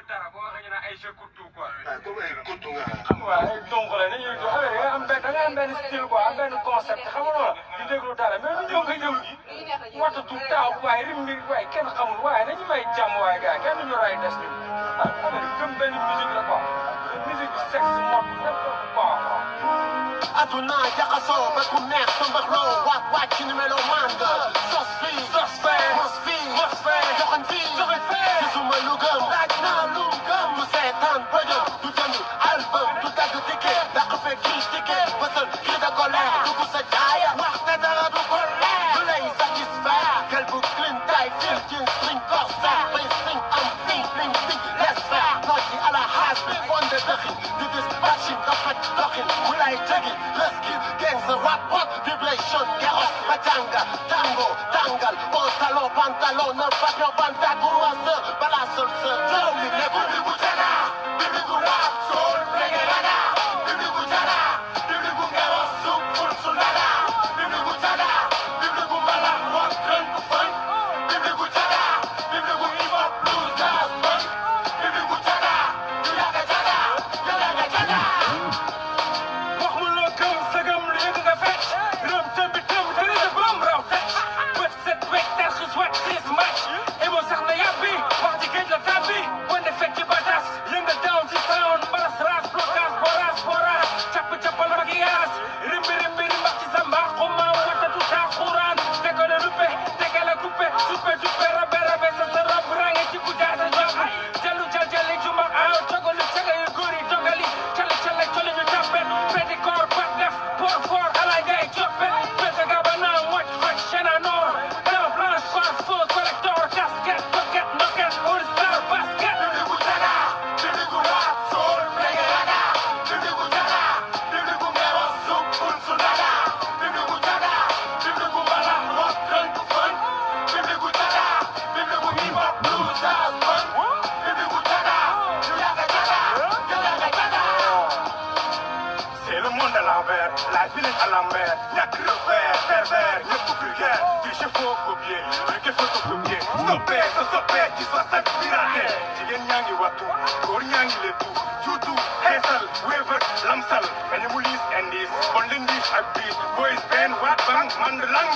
dara boo waxee ñu ne ay jeu coutu quoi. ah comme ay coutu nga. waaw ay donc la ni ñuy jox da nga am benn style quoi am benn concept xam nga loolu di déglu dara mais ñu ñëw nga ñëw gi watatu taaw waaye rim mi waaye kenn xamul waaye nañu may jàmm waaye gars kenn ñu ray des ñu ah xam nga gëm benn musique la quoi musique sexe mode n'importe quoi. aduna jaxasoo ba ku neex sa mbax loo waat ci numéro manga sos fii mos fii joxoñ fii gisuma lu gëm laaj naa lu gëm lu seetaan bëjëm du jënd album du dagg ticket dàq fekk ticket bësal kii da ko leer dugg sa jaaya wax te dara du ko leer du lay satisfaire gel bu clean tay fil jean string corset bay sing am bling bling let's faire noot yi ala xaas bi fonde dëxin di dispatching da faj doxin mu lay tegi Skill, gangster, rap, pop, vibration, chaos, pachanga, tango, tangal, pantalon, no papio, pantacuasa, balasol, Joe, mi nebu, mi buchana, mi rap, soul, reggae, mi buchana, mi gero, soup, full sulada, mi buchana, mi bala, rock, drunk, fun, mi buchana, mi hip hop, blues, jazz, punk, mi buchana, yaga jana. La ville à la mer, y'a que le verre, pervers, y'a pour vulgaire, cliché faux copier, briquet photocopier, stopper, qui soit ça piraté, jigéen ñaa ngi wattu, góor ñaa ngi lettu, juutu, xeesal, wéeval, lamsal, kañu mu liis indiis, bon lindis ak biis, boys band, waat bang, mand lang,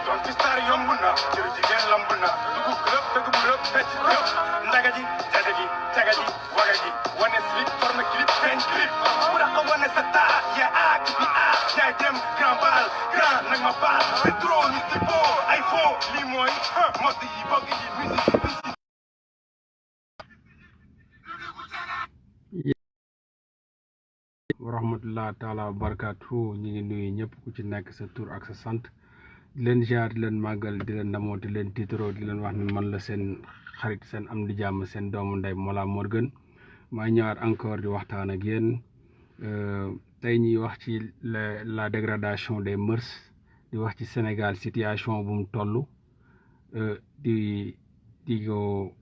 doon ci star yomb na, jëru jigéen lamb na, dugub club, dëgg bu rëb, fecc club, ndaga ji, jaga ji, caga ji, waga ji, wane slip, forme clip, feeñ clip, bu daq wane sa taa, yaa aak, bi aak, yaay dem, grand bal, grand nag ma baal, c'est trop, nit ci boo, ay faux, lii mooy, mos yi, bokk yi, musique wa rahmatullah taala wa barakaatu ñi ngi nuyu ñëpp ku ci nekk sa tur ak sa sant di leen ziar di leen màggal di leen namoo di leen tiitaroo di leen wax ne man la seen xarit seen am di jàmm seen doomu ndey Mollah Morgun maa ñëwaat encore di waxtaan ak yéen tey ñuy wax ci la dégradation des mœurs di wax ci Sénégal situation bu mu toll di ko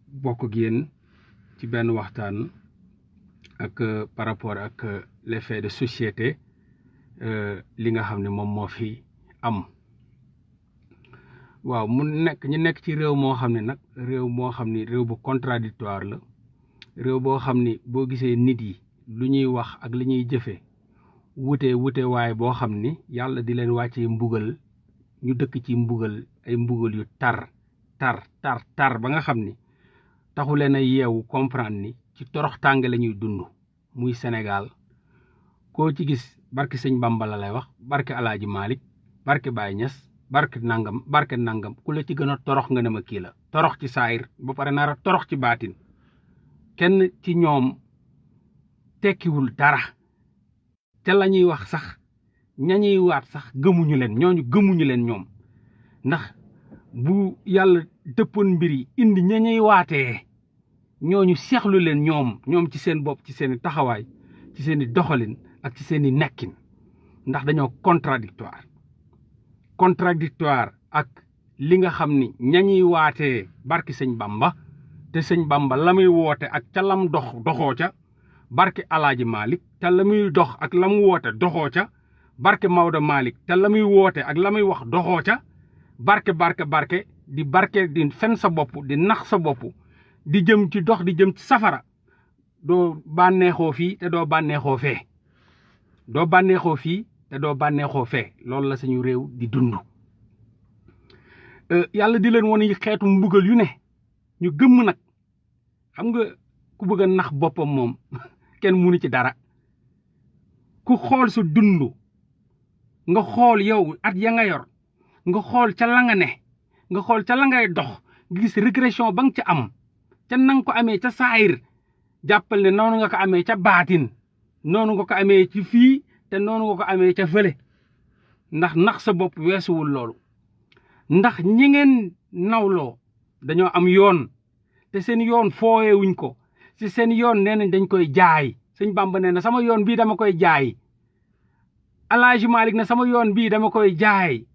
bokk ak yéen ci benn waxtaan ak par rapport ak l'effet de société li nga xam ne moom moo fi am waaw mu nekk ñu nekk ci réew moo xam ne nag réew moo xam ni réew bu contradictoire la réew boo xam ni boo gisee nit yi lu ñuy wax ak li ñuy jëfe wute waaye boo xam ni yàlla di leen wàccee mbugal ñu dëkk ci mbugal ay mbugal yu tar ba nga xam ni taxu leen a yeewu comprendre ni ci torox tàng la ñuy dund muy Sénégal koo ci gis barke sëñ Bamba la lay wax barke Alaaji Malick barke Baye Niass barke nangam ku la ci gën a torox nga ne ma kii la torox ci saayir ba pare nar a torox ci baatin kenn ci ñoom tekkiwul dara te la ñuy wax sax ñañuy waat sax gëmuñu leen ñoom ndax bu yàlla dëppoon mbir yi indi ñañuy waatee ñooñu seexlu leen ñoom ci seen bopp ci seen i taxawaay ci seen i doxalin ak ci seen i nekkin ndax dañoo contradictoire ak li nga xam ni ñañuy waatee barki sëñ Bamba te sëñ Bamba la muy woote ak ca lam doxoo ca barke Alaaji Malick te la muy dox ak la mu woote doxoo ca barke Maodo Malick te la muy woote ak la muy wax doxoo ca barke di fen sa bopp di nax sa bopp di jëm ci dox di jëm ci safara doo bànneexoo fii te doo bànneexoo fee doo bànneexoo fii te doo bànneexoo fee loolu la suñu réew di dund yàlla di leen woon yi xeetu mbugal yu ne ñu gëmm nag xam nga ku bëgg a nax boppam moom kenn munu ci dara ku xool sa dund nga xool yow at ya nga yor nga xool ca la nga ne nga xool ca la ngay dox gis régression ba nga ca am ca nang ko amee ca saayir jàppal ne noonu nga ko amee ca baatin noonu nga ko amee ci fii te noonu nga ko amee ca fële ndax nax sa bopp weesuwul loolu ndax ñi ngeen nawloo dañoo am yoon te seen yoon fooyewuñ ko ci seen yoon nee nañ dañ koy jaay sëñ Bamba nee na sama yoon bii dama koy jaay Alaaji Malik ne sama yoon bii dama koy jaay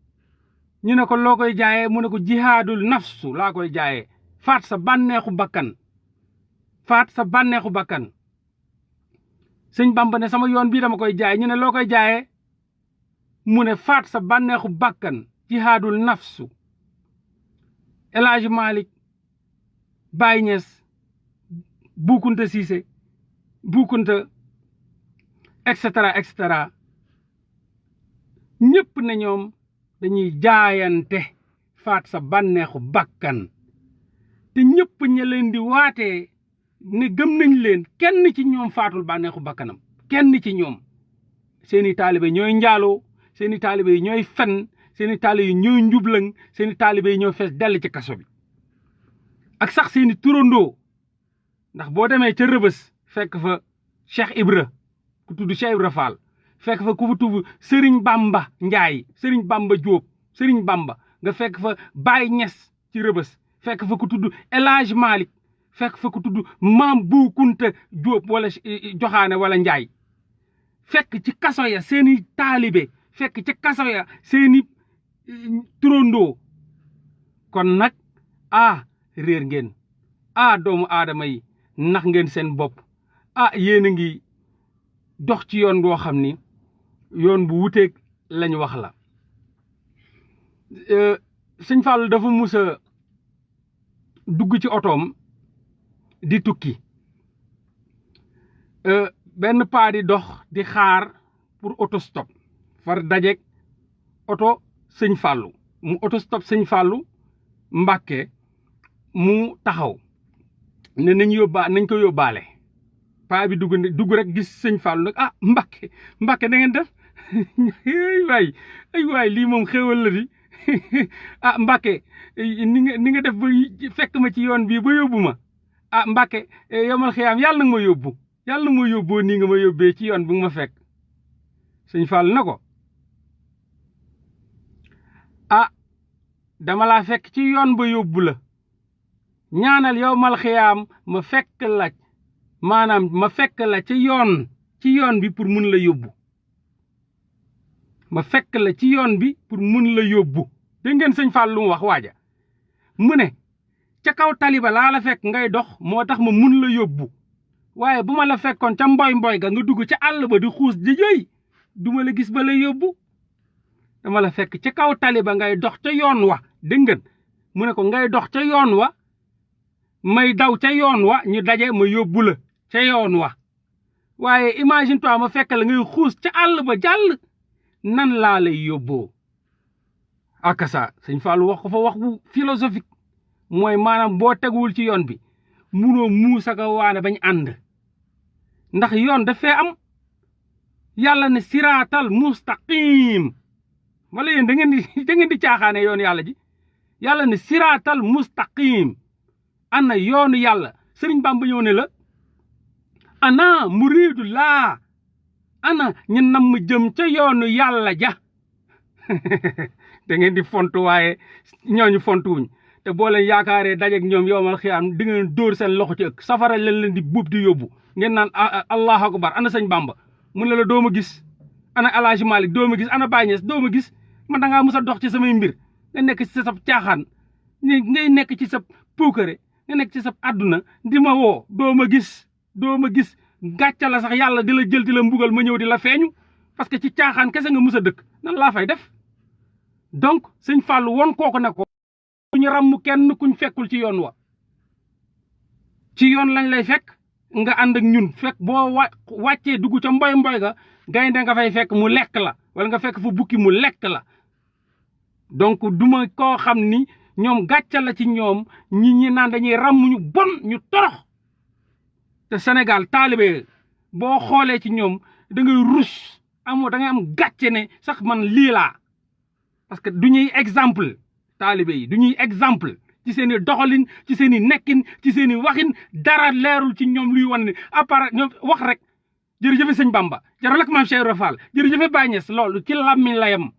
ñu ne ko loo koy jaayee mu ne ko jihaadul nafsu laa koy jaayee faat sa bànneexu bakkan sëñ Bamba ne sama yoon bii dama koy jaay ñu ne loo koy jaayee mu ne faat sa bànneexu bakkan jihaadul nafsu Alaaji Malik Baay Ñas Bukunta Siise Bukunta et cetera ñëpp ne ñoom dañuy jaayante faat sa bànneexu bakkan te ñëpp ña leen di waatee ne gëm nañ leen kenn ci ñoom faatul bànneexu bakkanam kenn ci ñoom seeni taalibe ñooy njaaloo seeni taalibe yi ñooy fen seeni taalibe yi ñooy njublang seeni taalibe yi ñoo fees dell ci kaso bi ak sax seeni turandoo ndax boo demee ca Rëbës fekk fa Cheikh Ibra ku tudd Cheikh Ibra Fall fekk fa ku tudd Sëriñ Bamba Njaay Sëriñ Bamba Jóob Sëriñ Bamba nga fekk fa Baay Ñas ci Rëbës fekk fa ku tudd El Hadj Malick fekk fa ku tudd Maam Bu Kunta Jóob wala Joxaane wala Njaay fekk ci kaso ya seeni taalibe fekk ci kaso ya seeni turandoo kon nag réer ngeen doomu aadama yi nax ngeen seen bopp yéen a ngi dox ci yoon boo xam ni yoon bu wuteeg lañu wax la sëñ Fall dafa musa dugg ci otoom di tukki benn paa di dox di xaar pour autostop far dajeeg oto sëñ Fallu mu autostop sëñ Fallu Mbàkke mu taxaw ne nañ ko yóbbaale paa bi dugg rek gis sëñ Fallu nag Mbàkke da ngeen def ay waay lii moom xéwal la di Mbàkke ni nga def ba fekk ma ci yoon bii ba yóbbu ma Mbàkke yomal xiyaam yàlla nag ma yóbboo nii nga ma yóbbee ci yoon bi nga ma fekk sëñ Fallu na ko dama laa fekk ci yoon ba yóbbu la ñaanal yomal xiyaam ma fekk la ci yoon bi pour mun la yóbbu ma fekk la ci yoon bi pour mun la yóbbu dégg ngeen sëñ Fall lu mu wax waaja mu ne ca kaw taliba laa la fekk ngay dox moo tax ma mun la yóbbu waaye bu ma la fekkoon ca mboy ga nga dugg ca àll ba di xuus di jëy duma la gis ba la yóbbu dama la fekk ca kaw taliba ngay dox ca yoon wa dégg ngeen mu ne ko ngay dox ca yoon wa may daw ca yoon wa ñu daje ma yóbbu la ca yoon wa waaye imagine toi ma fekk la ngay xuus ca àll ba jàll nan laa lay yóbboo akasa sëñ Fallou wax ko fa wax bu philosophique mooy maanaam boo teguwul ci yoon bi munoo muusaka waane bañ ànd ndax yoon dafee am yàlla ne siraatal mustaqim wala yéen da ngeen di caaxaane yoonu yàlla ji yàlla ne siraatal mustaqim ana yoonu yàlla sëriñ Bamba ñëw ne la ana muriidu laa ana ñu nam jëm ca yoonu yàlla ja da ngeen di fontu waaye ñooñu fontuwuñ te boo leen yaakaaree dajeeg ñoom yowmal xiyaam di ngeen dóor seen loxo ci ëkk safara leen di buub di yóbbu ngeen naan allahu akbar ana sëñ Bamba mun la dooma gis ana El Hadj Malick dooma gis ana Baye Niass dooma gis man da ngaa mës a dox ci samay mbir nga nekk ci sa caaxaan ngay nekk ci sa puukare nga nekk ci sa àdduna di ma woo dooma gis gàcca la sax yàlla di la jël di la mbugal ma ñëw di la feeñu parce que ci caaxaan kese nga mës a dëkk nan laa fay def donc sëñ Fallou won kooku ne ko kuñ ràmm kenn kuñ fekkul ci yoon wa ci yoon lañ lay fekk nga ànd ak ñun fekk boo wàccee dugg ca mboy ga gaynde nga fay fekk mu lekk la wala nga fekk fu bukki mu lekk la donc duma koo xam ni ñoom gàcce la ci ñoom ñi naan dañuy ràmm ñu bon ñu torox te Sénégal taalibe boo xoolee ci ñoom da ngay rus amoo da ngay am gàcce ne sax man lii laa parce que du ñuy exemple taalibe yi du ñuy exemple ci seen i doxalin ci seen i nekkin ci seen i waxin dara leerul ci ñoom luy wan ne à part ñoom wax rek jërëjëfe sëñ Bamba jërëjëf ak maam Cheikh Ibra Fall jërëjëfe Baye Niass loolu ci làmmiñ la yem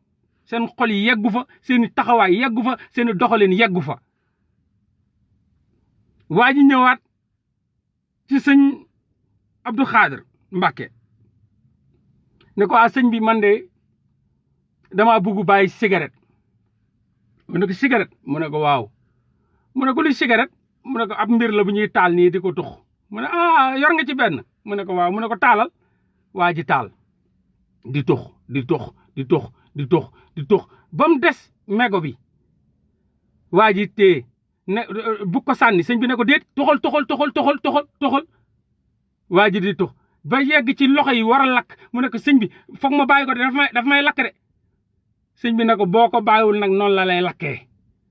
seen xol yi yeggu fa seen i taxawaay yeggu fa seen i doxalin yeggu fa waa ji ñëwaat ci sëñ Abdou Khadir Mbacke ne ko a sëñ bi man de dama bëgg bàyyi cigarette mu ne ko cigarette mu ne ko waaw mu ne ko luy cigarette mu ne ko ab mbir la bu ñuy taal nii di ko tux mu ne yor nga ci benn mu ne ko waaw mu ne ko taalal waa ji taal di tux di tux di tux di tux di tux ba mu des mégo bi waa ji téye ne bu ko sànni sëñ bi ne ko déet toxal waa ji di tux ba yegg ci loxo yi war a lakk mu ne ko sëñ bi foog ma bàyyi ko de daf may lakk de sëñ bi ne ko boo ko bàyyiwul nag noonu la lay lakkee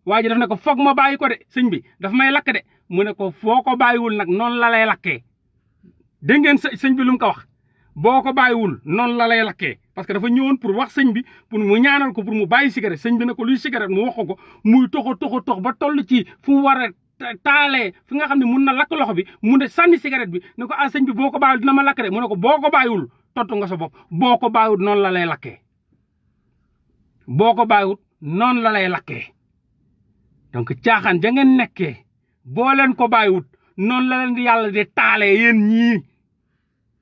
waa ji daf ne ko foog ma bàyyi ko de sëñ bi daf may lakk de mu ne ko foo ko bàyyiwul nag noonu la lay lakkee dégg ngeen sëñ bi lu mu ko wax boo ko bàyyiwul noonu la lay lakkee parce que dafa ñëwoon pour wax sëñ bi pour mu ñaanal ko pour mu bàyyi cigarette sëñ bi ne ko luy cigarette mu wax ko muy tox ba toll ci fu mu war a taalee fi nga xam ne mun na lakk loxo bi mu ne sànni cigarette bi ne ko sëñ bi boo ko bàyyiwul dina ma lakk de mu ne ko boo ko bàyyiwul tontu nga sa bopp boo ko bàyyiwul noonu la lay lakkee boo ko bàyyiwul noonu la lay lakkee donc caaxaan ja ngeen nekkee boo leen ko bàyyiwut noonu la leen di yàlla di taalee yéen ñii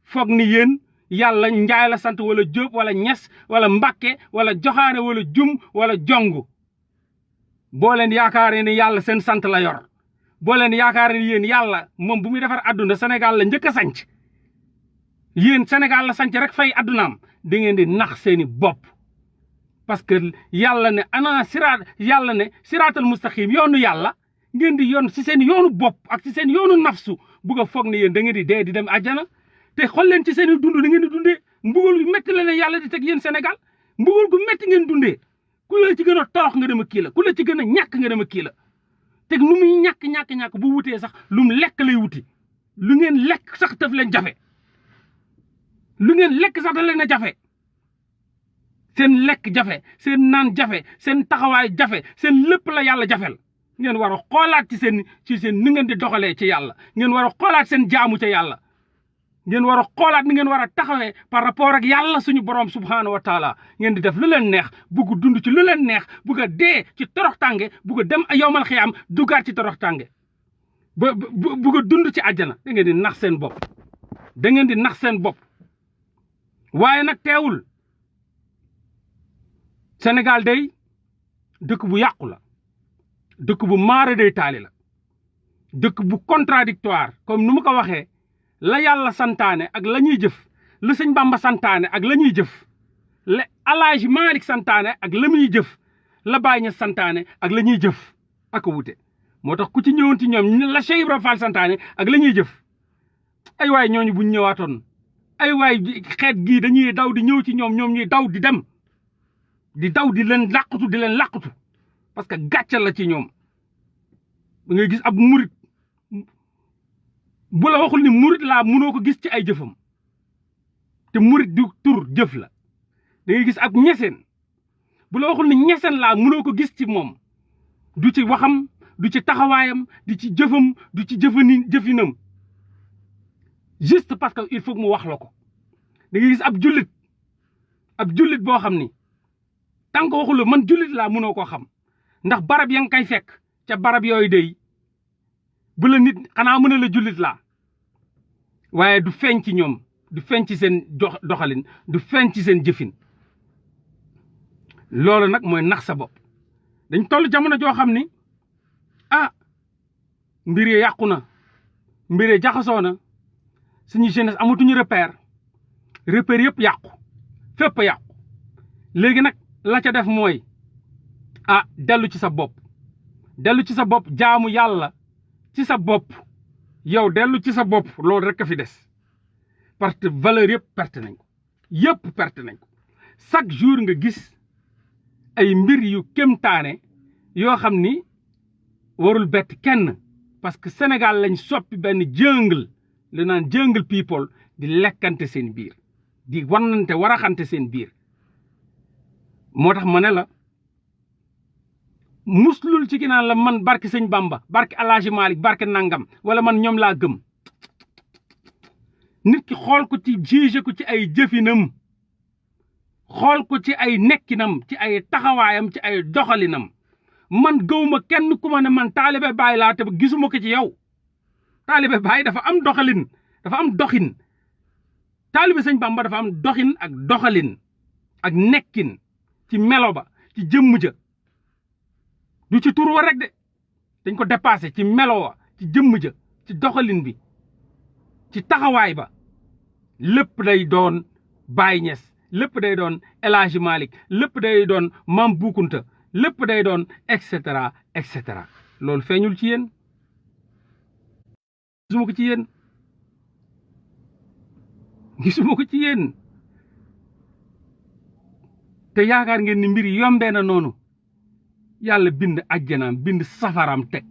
foog ni yéen yàlla njaay la sant wala jóob wala ñes wala mbàkke wala joxaane wala jum wala jong boo leen yaakaaree ni yàlla seen sant la yor boo leen yaakaaree ni yéen yàlla moom bu muy defar àdduna Sénégal la njëkk a sanc yéen Sénégal la sanc rek fay àddunaam da ngeen di nax seeni bopp parce que yàlla ne yàlla ne siraatal mustaqim yoonu yàlla ngeen di yoon si seen yoonu bopp ak si seen yoonu nafsu bugg a foog ne yéen da ngeen di dee di dem àjjana te xool leen ci seen i dund da ngeen di dundee mbugal gu métti la ne yàlla di teg yéen Sénégal mbugal gu métti ngeen dundee ku la ci gën a torox nga dem a kii la ku la ci gën a ñàkk nga dem a kii la te nu muy ñàkk bu wutee sax lu mu lekk lay wuti lu ngeen lekk sax daf leen jafe lu ngeen lekk sax daf leen a jafe seen lekk jafe seen naan jafe seen taxawaay jafe seen lépp la yàlla jafel ngeen war a xoolaat ci seen ni ngeen di doxalee ci yàlla ngeen war a xoolaat seen jaamu ca yàlla ngeen war a xoolaat ni ngeen war a taxawee par rapport ak yàlla suñu borom subhaanahu wa taala ngeen di def lu leen neex bugg dund ci lu leen neex bugg a dee ci torox tànge bugg a dem yowmal xiyaam duggaat ci torox tànge bugg a dund ci àjjana da ngeen di nax seen bopp da ngeen di nax seen bopp waaye nag teewul Sénégal day dëkk bu yàqu la dëkk bu maara day taali la dëkk bu contradictoire comme nu mu ko waxee la yàlla santaane ak la ñuy jëf la sëñ Bamba santaane ak la ñuy jëf la Alaaji Maalik santaane ak la muy jëf la Baay Ñas santaane ak la ñuy jëf ak wute moo tax ku ci ñëwoon ci ñoom la Cheikh Ibra Fall santaane ak la ñuy jëf ay waay ñooñu buñ ñëwaatoon ay waay xeet gii dañuy daw di ñëw ci ñoom ñuy daw di dem di daw di leen làqutu parce que gàcce la ci ñoom da ngay gis ab murit bu la waxul ni murit laa mënoo ko gis ci ay jëfam te murit du tur jëf la da ngay gis ab ñeseen bu la waxul ni ñeseen laa mënoo ko gis ci moom du ci waxam du ci taxawaayam du ci jëfam du ci jëfinam juste parce que il faut mu wax la ko da ngay gis ab jullit boo xam ni tant que waxul la man jullit laa mënoo koo xam ndax barab ya nga koy fekk ca barab yooyu day bu la nit xanaa mën a la jullit laa waaye du feeñ ci ñoom du feeñ ci seen doxalin du feeñ ci seen jëfin loolu nag mooy nax sa bopp dañ toll jamono joo xam ni mbir yi yàqu na mbir yi jaxasoo na suñu jeunesse amatuñu repère yëpp yàqu fépp yàqu léegi nag la ca def mooy dellu ci sa bopp jaamu yàlla ci sa bopp yow dellu ci sa bopp loolu rek a fi des parce que valeur yëpp perte nañ ko chaque jour nga gis ay mbir yu kéemtaane yoo xam ni warul bett kenn parce que Sénégal lañ soppi benn jungle li naan jungle people di lekkante seen biir di wannante waraxante seen biir moo tax ma ne la muslul ci ginnaaw la man barke sëñ Bamba barke Alaaji Malik barke nangam wala man ñoom laa gëm nit ki xool ko ci juge ko ci ay jëfinam xool ko ci ay nekkinam ci ay taxawaayam ci ay doxalinam man gëwuma kenn ku ma ne man taalibe Baay laa te gisuma ko ci yow taalibe Baay dafa am doxalin dafa am doxin taalibe sëñ Bamba dafa am doxin ak doxalin ak nekkin ci melo ba ci jëmm ja du ci tur wa rek de dañ ko dépassé ci melo wa ci jëmm ja ci doxalin bi ci taxawaay ba lépp day doon Baay Ñas lépp day doon El Hadji Malick lépp day doon Mam Boukounta lépp day doon et cetera loolu feeñul ci yéen gisuma ko ci yéen gisuma ko ci yéen te yaakaar ngeen ni mbir yombee na noonu yàlla bind ajjanaam bind safaraam teg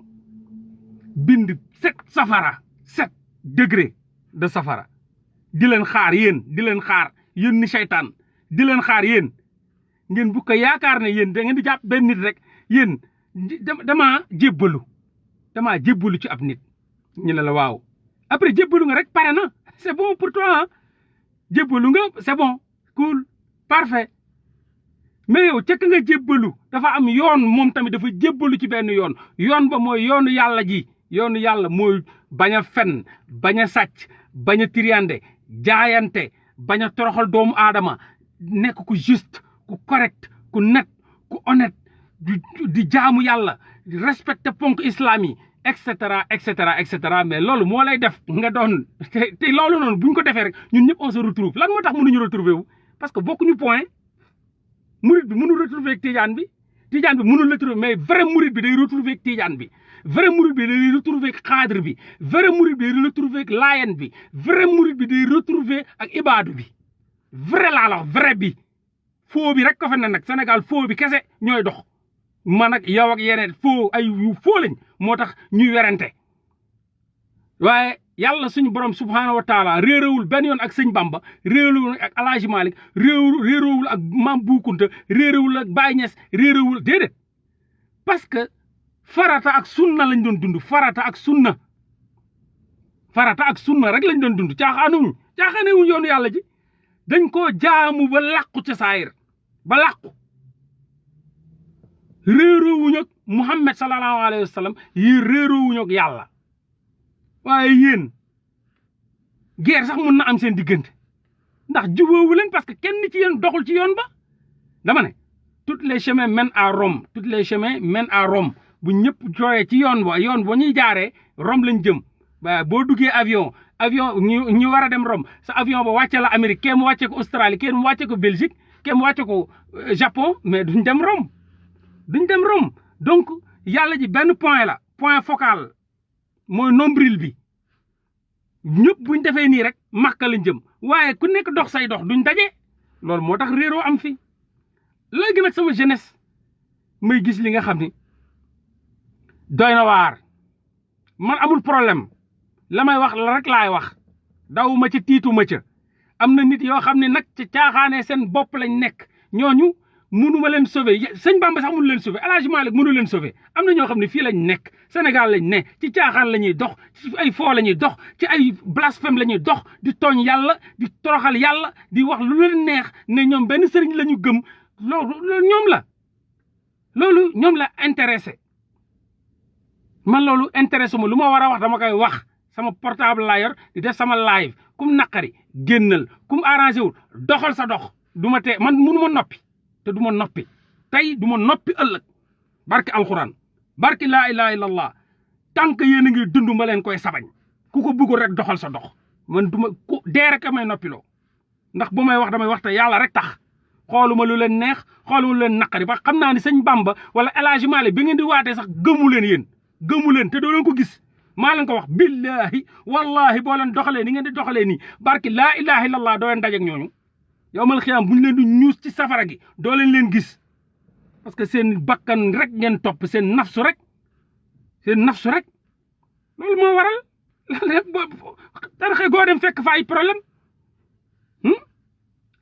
bind 7 degré de safara di leen xaar yéen ni seytaan di leen xaar yéen ngeen bu ko yaakaar ne yéen da ngeen di jàpp benn nit rek yéen damaa jébbalu ci ab nit ñu ne la waaw après jébbalu nga rek pare na c'est bon pour toi jébbalu nga c'est bon cool parfait mais yow cëkk nga jébbalu dafa am yoon moom tamit dafa jébbalu ci benn yoon ba mooy yoonu yàlla ji yoonu yàlla mooy bañ a fen bañ a sàcc bañ a triyande jaayante bañ a toroxal doomu aadama nekk ku juste ku correct ku net ku honnête di jaamu yàlla respecté ponk islam yi et cetera mais loolu moo lay def nga doon te loolu noonu bu ñu ko defee rek ñun ñëpp on se retrouve lan moo tax mënuñu retrouver wu parce que bokkuñu point murid bi mënul retrouver ak tijaan bi mënul retrouver mais vrai murid bi day retrouver ak tijaan bi vrai murid bi day retrouver ak xaadir bi vrai murid bi day retrouver ak laayen bi vrai murid bi day retrouver ak ibaadu bi vrai laa la vrai bi faux bi rek ko fa ne nag Sénégal faux bi kese ñooy dox man ak yow ak yeneen faux ay yu faux lañ moo tax ñuy werante waaye yàlla suñu borom subhaanahu wa taala réeréwul benn yoon ak sëñ Bamba réeréwul ak Alaaji Malik réeréwul ak Mam Boukounta réeréwul ak Baay Ñas réeréwul déedéet parce que farata ak sunna lañ doon dund farata ak sunna rek lañ doon dund caaxaanewuñ yoonu yàlla ji dañ koo jaamu ba làqu ca saayir ba làqu réeroowuñ ak Muhammad sallallahu alayhi wa sallam yi réeroowuñ ak yàlla waaye yéen guerre sax mun na am seen diggante ndax jubóowu leen parce que kenn ci yéen doxul ci yoon ba dama ne toutes les chemins mènent à Rome bu ñëpp jooyee ci yoon ba ñuy jaaree Rome lañ jëm waaye boo duggee avion ñu war a dem Rome sa avion ba wàcce la Amérique kee mu wàcce ko Australie kee mu wàcce ko Belgique kee mu wàcce ko Japon mais duñ dem Rome donc yàlla ji benn point focal mooy nombril bi ñëpp buñ defee nii rek Makka lañ jëm waaye ku nekk dox say dox duñ daje loolu moo tax réeroo am fi léegi nag sama jeunesse may gis li nga xam ni doy na waar man amul problème la may wax la rek laay wax dawuma ca tiituma ca am na nit yoo xam ne nag ci caaxaanee seen bopp lañ nekk ñooñu mënuma leen sauver sëñ Bamba sax mënu leen sauver El Hadji Malick mënu leen sauver am na ñoo xam ne fii lañ nekk Sénégal lañ ne ci caaxaan la ñuy dox ci ay foo la ñuy dox ci ay blasphème la ñuy dox di tooñ yàlla di toroxal yàlla di wax lu leen neex ne ñoom benn sëriñ la ñu gëm loolu ñoom la intéressé man loolu intéressé ma lu ma war a wax dama koy wax sama portable laa yor di def sama live kum naqari génnal kum arrangé wul doxal sa dox du ma tee man mënu ma noppi te du ma noppi tey du ma noppi ëllëg barke alxuraan barke laa ilaha illallah tant que yéen a ngi dund ma leen koy sabañ ku ko bëggul rek doxal sa dox man du ma ku dee rek may noppiloo ndax bu may wax damay wax te yàlla rek tax xooluma lu leen neex xooluma lu leen naqari ba xam naa ni sëñ Bamba wala El Hadji Malick bi ngeen di waatee sax gëmu leen te doo leen ko gis maa leen ko wax billahi wallahi boo leen doxalee ni ngeen di doxalee nii barki laa ilaha illallah doo leen dajeek ñooñu yowmal xiyaam bu ñu leen di ñuus ci safara gi doo leen gis parce que seen bakkan rek ngeen topp seen nafsu rek loolu moo waral tarixa goo dem fekk fa ay problème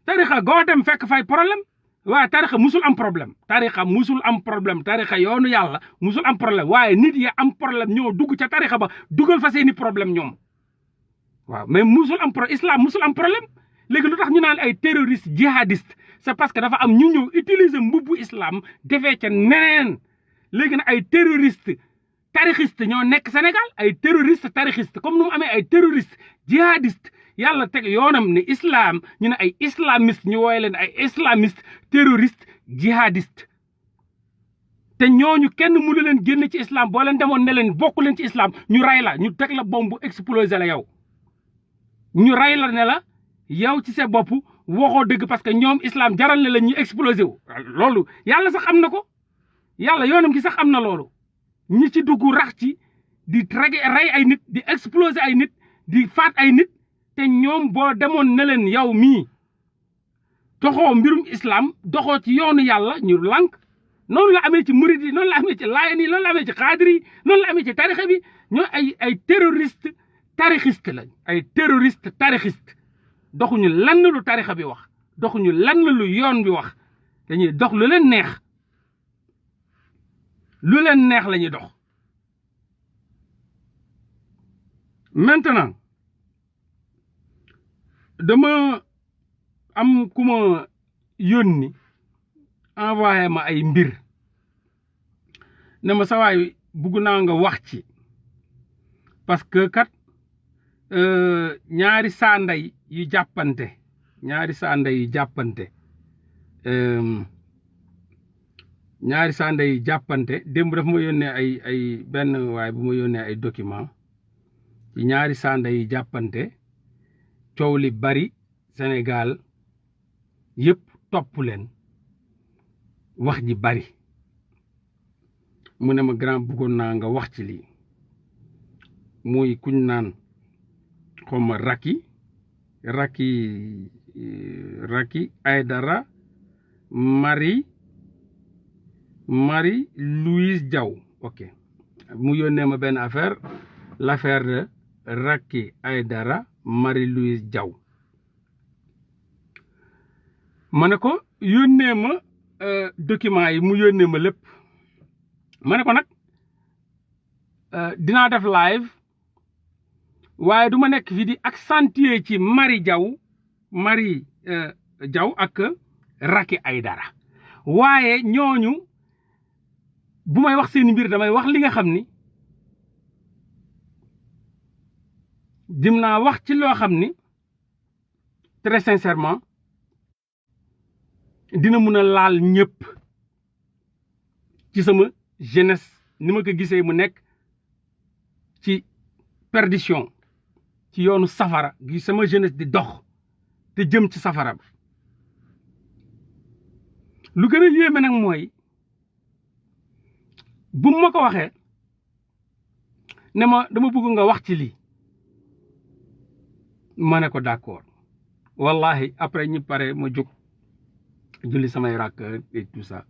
tarixa goo dem fekk fa ay problème waaye tarixa musul am problème tarixa yoonu yàlla musul am problème waaye nit yi am problème ñoo dugg ca tarixa ba dugal fa seeni problème ñoom waaw mais musul am islam musul am problème léegi lu tax ñu naan ay terroriste jihadiste c'est parce que dafa am ñu ñëw utiliser mbubbu islam defee ca neneen léegi nag ay terroriste tarixiste ñoo nekk Sénégal ay terroriste tarixiste comme nu mu amee ay terroriste jihadiste yàlla teg yoonam ne islam ñu ne ay islamiste ñu wooye leen ay islamiste terroriste jihadiste te ñooñu kenn mënu leen génn ci islam boo leen demoon ne leen bokku leen ci islam ñu ray la ñu teg la bombe explosé la yow ñu ray la ne la yow ci sa bopp waxoo dëgg parce que ñoom islam jaral na la ñuy explosé wu loolu yàlla sax am na ko yàlla yoonam gi sax am na loolu ñi ci dugg rax ci di rey ay nit di exploser ay nit di faat ay nit te ñoom boo demoon ne leen yow mii doxoo mbirum islam doxoo ci yoonu yàlla ñu lànk noonu la amee ci murid yi noonu la amee ci laayeen yi noonu la amee ci xaadir yi noonu la amee ci tarixa bi ñoo ay terroriste tarixiste lañ ay terroriste tarixiste doxuñu lenn lu tarixa bi wax doxuñu lenn lu yoon bi wax dañuy dox lu leen neex la ñuy dox maintenant dama am ku ma yónni envoyé ma ay mbir ne ma sawaay bugg naa nga wax ci parce que kat ñaari saanday yu jàppante ñaari saanday yu jàppante démb dafa ma yónnee ay benn waaye bu ma yónnee ay document ci ñaari saanday yu jàppante coow li bari Sénégal yëpp topp leen wax ji bari mu ne ma grand bëggoon naa nga wax ci lii muy kuñ naan xawma Racky Aïdara Marie Louise Diaw ok mu yónnee ma benn affaire l'affaire de Racky Aïdara Marie Louise Diaw ma ne ko yónnee ma document yi mu yónnee ma lépp ma ne ko nag dinaa def live waaye du ma nekk fii di accentuer ci Marie Diaw ak Racky Aïdara waaye ñooñu bu may wax seen mbir damay wax li nga xam ni dim naa wax ci loo xam ni très sincèrement dina mun a laal ñëpp ci sama jeunesse ni ma ko gisee mu nekk ci perdition ci yoonu safara gi sama jeunesse di dox te jëm ci safara bi lu gën a yéeme nag mooy bu ma ko waxee ne ma dama bëgg nga wax ci lii ma ne ko d'accord wallahi après ñu pare ma jóg julli samay rakk et tout ça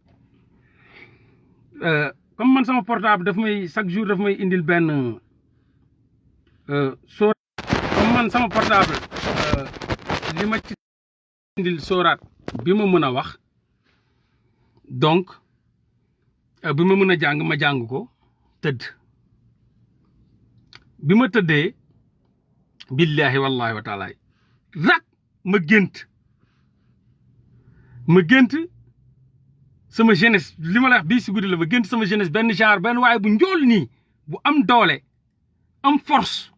comme man sama portable daf may chaque jour daf may indil benn sóoraat comme man sama portable li ma ci indil sóoraat bi ma mën a wax donc bi ma mën a jàng ma jàng ko tëdd bi ma tëddee billahi wallahi wa taala rak ma gént sama jeunesse li ma la wax bii si guddi la ma gént sama jeunesse benn genre benn waaye bu njool nii bu am doole am force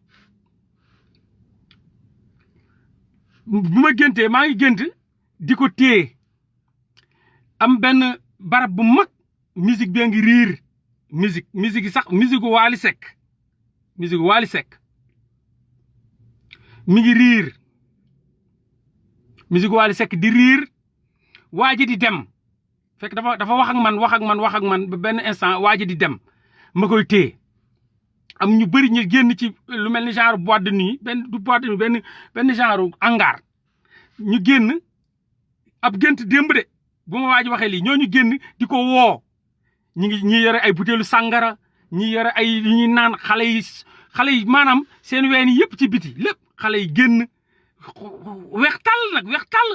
bu ma géntee maa ngi gént di ko téye am benn barab bu mag musique bi ngi riir musique yi sax musique Wally Seck mi ngi riir musique Wally Seck di riir waa ji di dem fekk dafa wax ak man ba benn instant waa ji di dem ma koy téye am ñu bëri ñu génn ci lu mel ni genre boîte de nuit du boîte de nuit benn genre hangar ñu génn ab gént démb de bu ma waaj waxee lii ñooñu génn di ko woo ñi yore ay butéelu sàngara ñi yore ay yu ñuy naan xale yi maanaam seen ween yi yëpp ci biti lépp xale yi génn weex tàll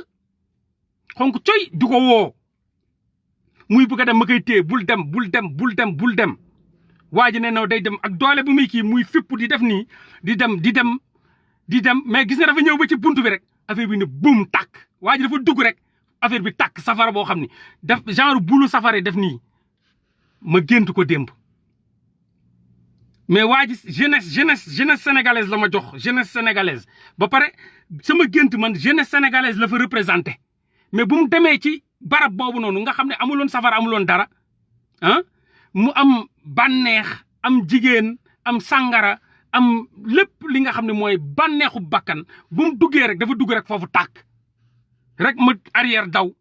xonk coy di ko woo muy bëgg a dem ma koy téye bul dem waa ji ne no day dem ak doole bu muy kii muy fipp di def nii di dem mais gis nga dafa ñëw ba ci buntu bi rek affaire bi ne buum tàkk waa ji dafa dugg rek affaire bi tàkk safara boo xam ni def genre bulu safara def nii ma gént ko démb mais waa ji jeunesse sénégalaise la ma jox jeunesse sénégalaise ba pare sama gént man jeunesse sénégalaise la fa représenté mais bu mu demee ci barab boobu noonu nga xam ne amuloon safara amuloon dara ah mu am bànneex am jigéen am sàngara am lépp li nga xam ne mooy bànneexu bakkan bu mu duggee rek dafa dugg rek foofu tàkk rek ma arrière daw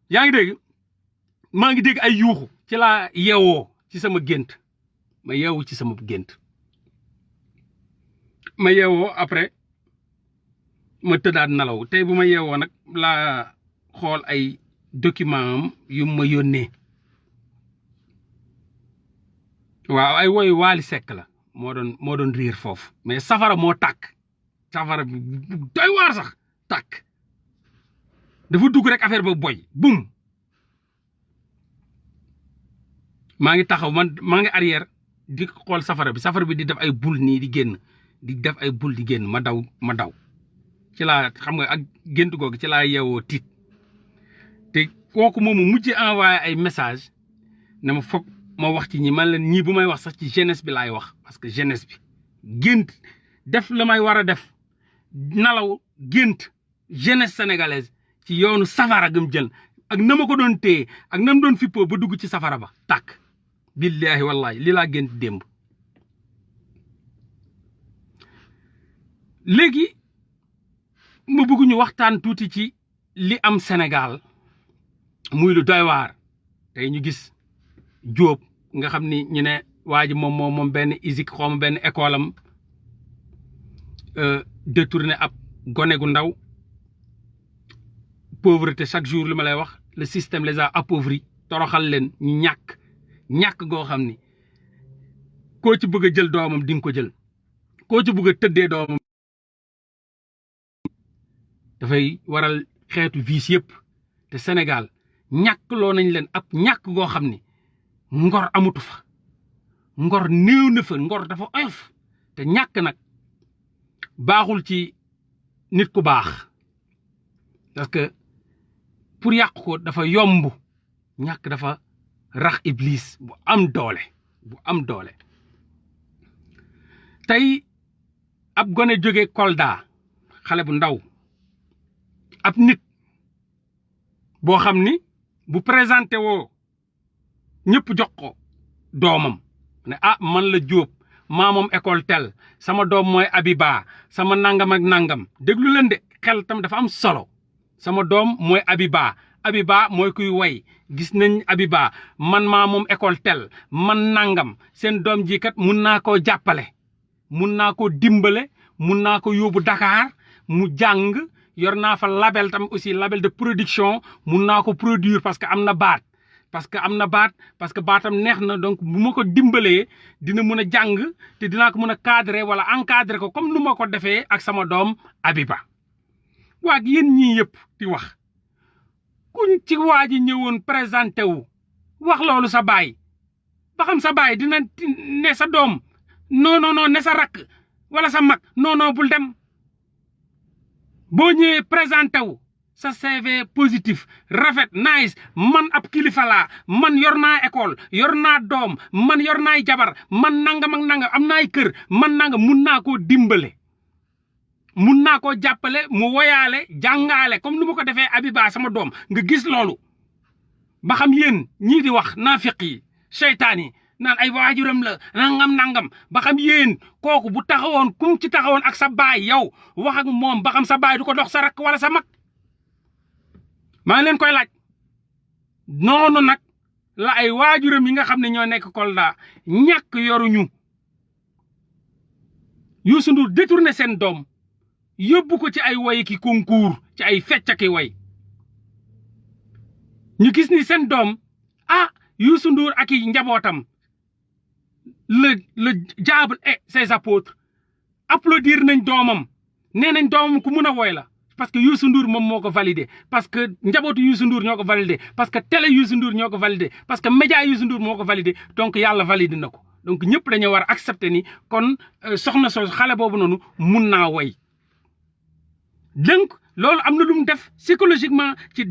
yaa ngi dégg maa ngi dégg ay yuuxu ci laa yeewoo ci sama gént ma yeewu ci sama gént ma yeewoo après ma tëddaat nalaw tey bu ma yeewoo nag laa xool ay document am yu ma yónnee waaw ay woyu Waly Seck la moo doon riir foofu mais safara moo tàkk safara bi doy waar sax tàkk dafa dugg rek affaire ba boy bum maa ngi taxaw maa ngi arrière di xool safara bi di def ay bul nii di génn di def ay bul di génn ma daw ci laa xam nga ak gént googu ci laa yeewoo tiit te kooku moomu mujj envoyé ay message ne ma foog ma wax ci ñi man leen ñii bu may wax sax ci jeunesse bi laay wax parce que jeunesse bi gént def la may war a def nalaw gént jeunesse sénégalaise ci yoonu safara gëm jël ak na ma ko doon téye ak na ma doon fippoo ba dugg ci safara ba tàkk billahi wallahi li laa gént démb léegi ma bëgg ñu waxtaan tuuti ci li am Sénégal muy lu doy waar tey ñu gis Jóob nga xam ni ñu ne waa ji moom benn ISIC xaw ma benn école am détourné ab gone gu ndaw pauvreté chaque jour li ma lay wax le système les a appauvris toroxal leen ñu ñàkk goo xam ni koo ci bëgg a jël doomam di nga ko jël koo ci bëgg a tëddee doomam dafay waral xeetu vice yëpp te Sénégal ñàkk loo nañ leen ab ñàkk goo xam ni ngor amutu fa ngor néew na fa ngor dafa oyof te ñàkk nag baaxul ci nit ku baax parce que pour yàq ko dafa yomb ñàkk dafa rax iblis bu am doole tey ab gone jóge Kolda xale bu ndaw ab nit boo xam ni bu présenté woo ñëpp jox ko doomam ne man la Jóob maa moom école tel sama doom mooy Abiba sama nangam ak nangam déglu leen de xel tam dafa am solo sama doom mooy Abiba mooy kuy way gis nañ Abiba man maa moom école tel man nangam seen doom ji kat mun naa koo jàppale mun naa koo dimbale mun naa ko yóbbu Dakar mu jàng yor naa fa label tam aussi label de production mun naa ko produire parce que am na baat parce que baatam neex na donc bu ma ko dimbalee dina mën a jàng te dinaa ko mën a cadrer wala encadrer ko comme nu ma ko defee ak sama doom Abiba waa yéen ñii yëpp di wax kuñ ci waa ji ñëwoon présenté wu wax loolu sa baay ba xam sa baay dina ne sa doom non ne sa rakk wala sa mag non bul dem boo ñëwee présenté wu sa CV positif rafet nice man ab kilifa laa man yor naa école yor naa doom man yor naay jabar man nangam ak nangam am naay kër man nangam mun naa koo dimbale mun naa koo jàppale mu woyaale jàngaale comme nu ma ko defee Abiba sama doom nga gis loolu ba xam yéen ñii di wax naafiq yi seytaan yi naan ay waajuram la nangam ba xam yéen kooku bu taxawoon kum ci taxawoon ak sa baay yow wax ak moom ba xam sa baay du ko dox sa rakk wala sa mag maa ngi leen koy laaj noonu nag la ay waajuram yi nga xam ne ñoo nekk Kolda ñàkk yoruñu Youssou Ndour détourné seen doom yóbbu ko ci ay way ki concours ci ay fecc ki way ñu gis ni seen doom Youssou Ndour ak i njabootam le diable et ses apôtres applaudir nañ doomam nee nañ doomam ku mun a woy la parce que Youssou Ndour moom moo ko validé parce que njabootu Youssou Ndour ñoo ko validé parce que télé Youssou Ndour ñoo ko validé parce que média Youssou Ndour moo ko validé donc yàlla validé na ko donc ñëpp dañoo war a accepter ni kon soxna soo xale boobu noonu mun naa woy donc loolu am na lu mu def psychologiquement ci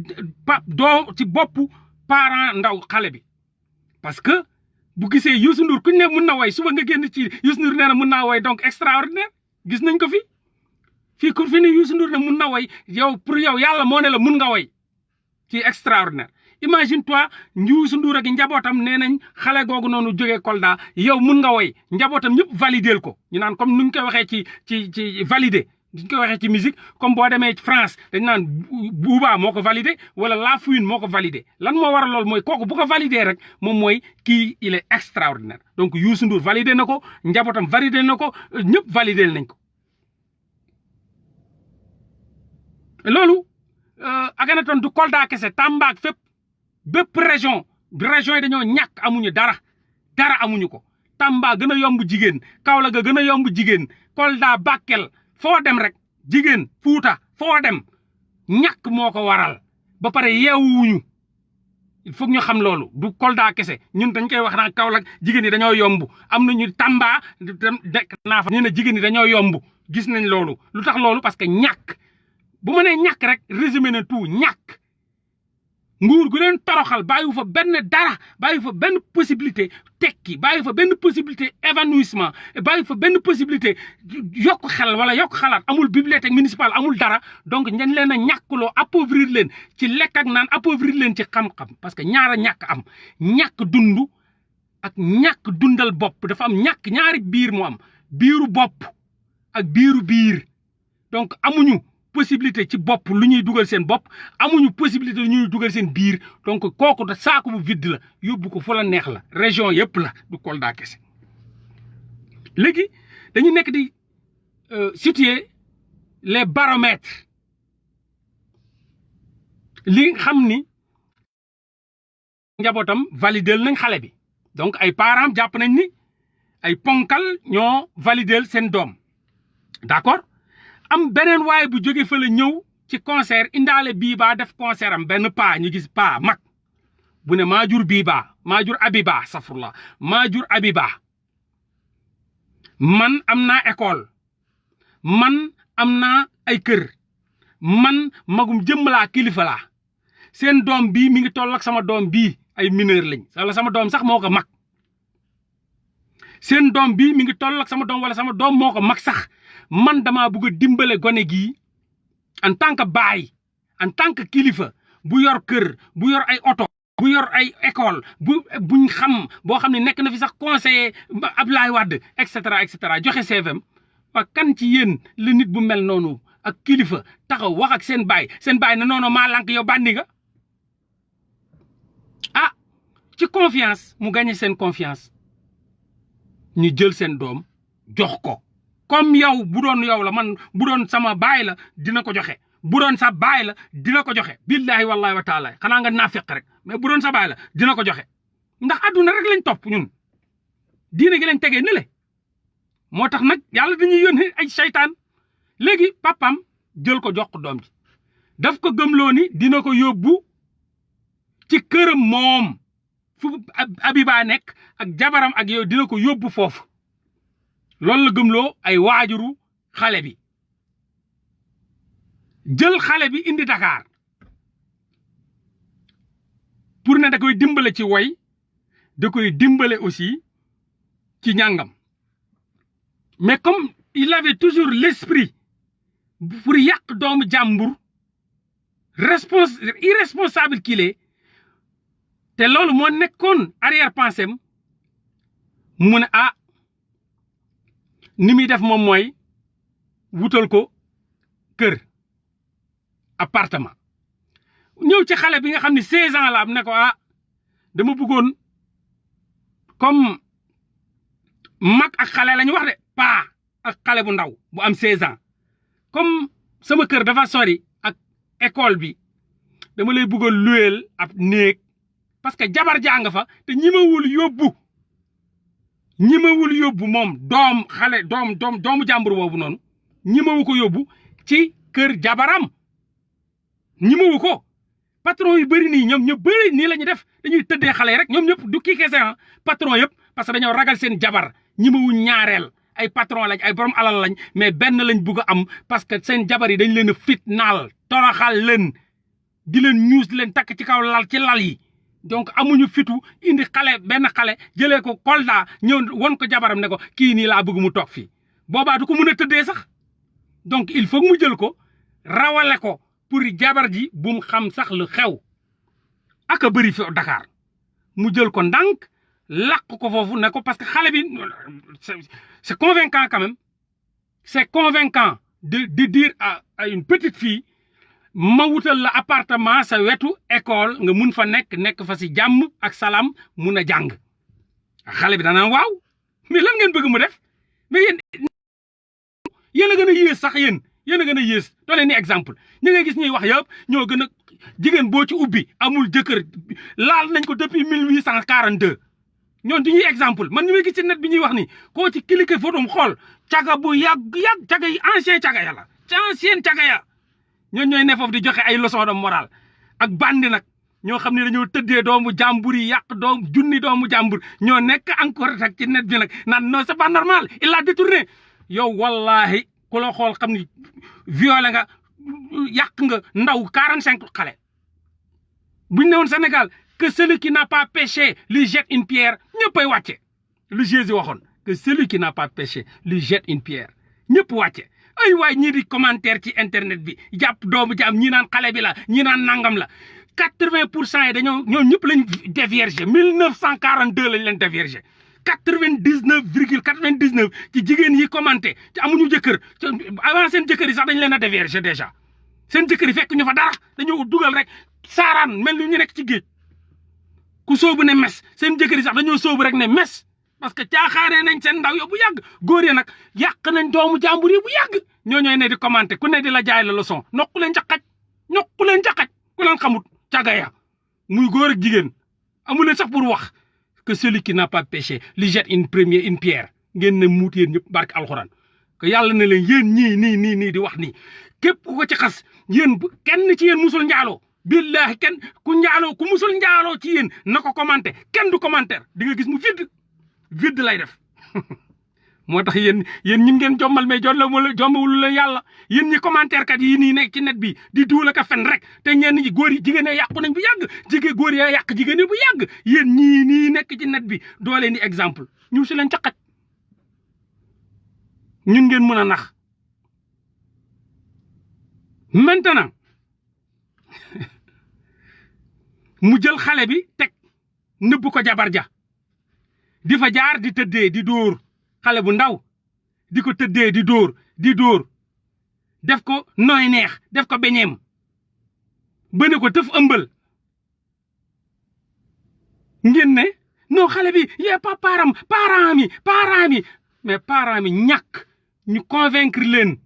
ci boppu parent ndaw xale bi parce que bu gisee Youssou Ndour kuñ ne mun na woy suba nga génn ci Youssou Ndour nee na mun naa woy donc extraordinaire gis nañ ko fii ku fi ne Youssou Ndour ne mun na woy yow pour yow yàlla moo ne la mun nga woy ci extraordinaire imagine toi Youssou Ndour ak njabootam nee nañ xale googu noonu jógee Kolda yow mun nga woy njabootam ñëpp validel ko ñu naan comme nuñ koy waxee ci validé duñ koy waxee ci musique comme boo demee France dañ naan Booba moo ko validé wala La Fouine moo ko validé lan moo waral loolu mooy kooku bu ko validé rek moom mooy kii il est extraordinaire donc Youssou Ndour validé na ko njabootam validé na ko ñëpp validé nañ ko loolu Akhenaton du Kolda kese Tamba ak fépp bépp région yi dañoo ñàkk amuñu dara amuñu ko Tamba gën a yomb jigéen Kaolack ga gën a yomb jigéen Kolda Bakel foo dem rek jigéen Fuuta foo dem ñàkk moo ko waral ba pare yeewuñu il faut ñu xam loolu du Kolda kese ñun dañ koy wax naan Kaolack jigéen ñi dañoo yomb am nañu Tamba dekk naa fa ñu ne jigéen ñi dañoo yomb gis nañ loolu lu tax loolu parce que ñàkk bu ma nee ñàkk rek résumé na tout ñàkk nguur gu leen toroxal bàyyiwu fa benn dara bàyyiwu fa benn possibilité tekki bàyyiwu fa benn possibilité évanouissement bàyyiwu fa benn possibilité yokk xel wala yokk xalaat amul bibliothèque municipale amul dara donc dañ leen a ñàkkloo appauvrir leen ci lekk ak naan appauvrir leen ci xam-xam parce que ñaara ñàkk am ñàkk dund ak ñàkk dundal bopp dafa am ñàkk ñaari biir mu am biiru bopp ak biir donc amuñu possibilité ci bopp lu ñuy dugal seen bopp amuñu possibilité lu ñuy dugal seen biir donc kooku da saako bu vide la yóbbu ko fu la neex la région yëpp la du Kolda kese léegi dañu nekk di situer les baromètres li xam ni njabootam validel nañ xale bi donc ay parents jàpp nañ ni ay ponkal ñoo validel seen doom d'accord am beneen waaye bu jóge fa la ñëw ci concert indaale Biba def concert am benn paa ñu gis paa mag bu ne maa jur Biba maa jur Abiba safurla maa jur Abiba man am naa école man am naa ay kër man magum jëmm laa kilifa laa seen doom bii mi ngi toll ak sama doom bii ay mineur lañ wala sama doom sax moo ko mag seen doom bii mi ngi toll ak sama doom wala sama doom moo ko mag sax man damaa bëgg a dimbale gone gii en tant que baay en tant que kilifa bu yor kër bu yor ay oto bu yor ay école buñ xam boo xam ne nekk na fi sax conseiller Abdoulaye Wade et cetera joxe CVM waa kan ci yéen la nit bu mel noonu ak kilifa taxaw wax ak seen baay ne non maa lànk yow bandi nga ci confiance mu gagné seen confiance ñu jël seen doom jox ko comme yow bu doon yow la man bu doon sama baay la dina ko joxe bu doon sa baay la dina ko joxe billahi wallahi wa taala xanaa nga naafeq rek mais bu doon sa baay la dina ko joxe ndax adduna rek lañ topp ñun diine gi lañ tegee ne le moo tax nag yàlla dañuy yónni ay seytaan léegi papam jël ko jox ko doom ji daf ko gëmloo ni dina ko yóbbu ci këram moom fu Abiba nekk ak jabaram ak yow dina ko yóbbu foofu loolu la gëmloo ay waajuru xale bi jël xale bi indi Dakar pour ne da koy dimbale ci woy da koy dimbale aussi ci njàngam mais comme il avait toujours l'esprit pour yàq doomu jàmbur irresponsable qu'il est te loolu moo nekkoon arrière pensée am mu ne ni muy def moom mooy wutal ko kër appartement ñëw ci xale bi nga xam ne 16 ans la am ne ko dama bëggoon comme mag ak xale la ñu wax de paa ak xale bu ndaw bu am 16 ans comme sama kër dafa sori ak école bi dama lay bëgg a luyeel ab néeg parce que jabar jàng fa te ñimawul yóbbu moom doomu jàmbur boobu noonu ñimawu ko yóbbu ci kër jabaram ñimawu ko patron yu bëri nii ñoom ñëpp bëri nii la ñuy def dañuy tëddee xale yi rek ñoom ñëpp du kii kese patron yëpp parce que dañoo ragal seen jabar ñimawuñ ñaareel ay patron lañ ay borom alal lañ mais benn lañ bugg a am parce que seen jabar yi dañ leen a fitnaal toroxal leen di leen ñuus di leen takk ci kaw lal ci lal yi donc amuñu fitu indi benn xale jëlee ko Kolda ñëw won ko jabaram ne ko kii nii laa bëgg mu toog fii boobaa du ko mën a tëddee sax donc il faut mu jël ko rawale ko pour jabar ji bu mu xam sax lu xew ak a bëri fi Dakar mu jël ko ndànk làq ko foofu ne ko parce que xale bi c'est convaincant quand même c'est convaincant de dire à une petite fille ma wutal la appartement sa wetu école nga mun fa nekk fa si jàmm ak salaam mun a jàng xale bi danaan waaw mais lan ngeen bëgg mu def mais yéen a gën a yées sax yéen a gën a yées doo leen ni exemple ñi ngay gis ñuy wax yëpp ñoo gën a jigéen boo ci ubbi amul jëkkër laal nañ ko depuis 1842 ñoon di ñuy exemple man ñu may gis ci net bi ñuy wax ni koo ci cliquer photom xool caga bu yàgg caga yi ancien caga ya la ancien caga ya ñoon ñooy ne foofu di joxe ay leçon de morale ak bandi nag ñoo xam ne dañoo tëddee doomu jàmbur yi yàq junni doomu jàmbur ñoo nekk encore rek ci net bi nag naan non c'est pas normal il a détourné yow wallahi ku la xool xam ni violé nga yàq nga ndaw 45 xale buñ ne woon Sénégal que celui qui n'a pas péché lui jette une pierre ñëppay wàcce lu Jésus waxoon que celui qui n'a pas péché lui jette une pierre ñëpp wàcce ay waay ñii di commentaire ci internet bi jàpp doomu jaam ñi naan xale bi la ñi naan nangam la 80% yi dañoo ñoom ñëpp lañ déviergé 1942 lañ leen déviergé 99,99 ci jigéen yi commenté ci amuñu jëkkër avant seen jëkkër yi sax dañ leen a déviergé déjà seen jëkkër yi fekk ñu fa dara dañoo dugal rek saaraan mel ni ñu nekk ci géej ku soobu ne mes seen jëkkër yi sax dañoo soobu rek ne mes parce que caaxaaree nañ seen ndaw yo bu yàgg góor yi nag yàq nañ doomu jàmbur yi bu yàgg ñooy ne di commenté ku ne di la jaay la leçon nokku leen ca xaj ku leen xamut cagaya muy góor ak jigéen amu leen sax pour wax que celui qui n'a pas péché lui jette une pierre ngeen ne muut yéen ñëpp barke alxuraan que yàlla na leen yéen nii di wax nii képp ku ko ci xas yéen kenn ci yéen musul njaaloo billahi kenn ku musul njaaloo ci yéen na ko commenté kenn du commentaire di nga gis mu vide lay def moo tax yéen ñi ngeen jommal mais jommawul la yàlla yéen ñi commentaire kat yi nii nekk ci net bi di duul ak a fen rek te ñenn ñi góor yi jigéen yàqu nañ bu yàgg góor yi yàq jigéen bu yàgg yéen ñii nii nekk ci net bi doo leen di exemple ñu si leen caqaj ñun ngeen mën a nax maintenant mu jël xale bi teg nëbb ko jabar ja di fa jaar di tëddee di dóor xale bu ndaw di ko tëddee di dóor def ko nooy neex def ko beñeem ba ne ko tëf ëmbal ngeen ne non xale bi yee pas parents mi mais parents mi ñàkk ñu convaincre leen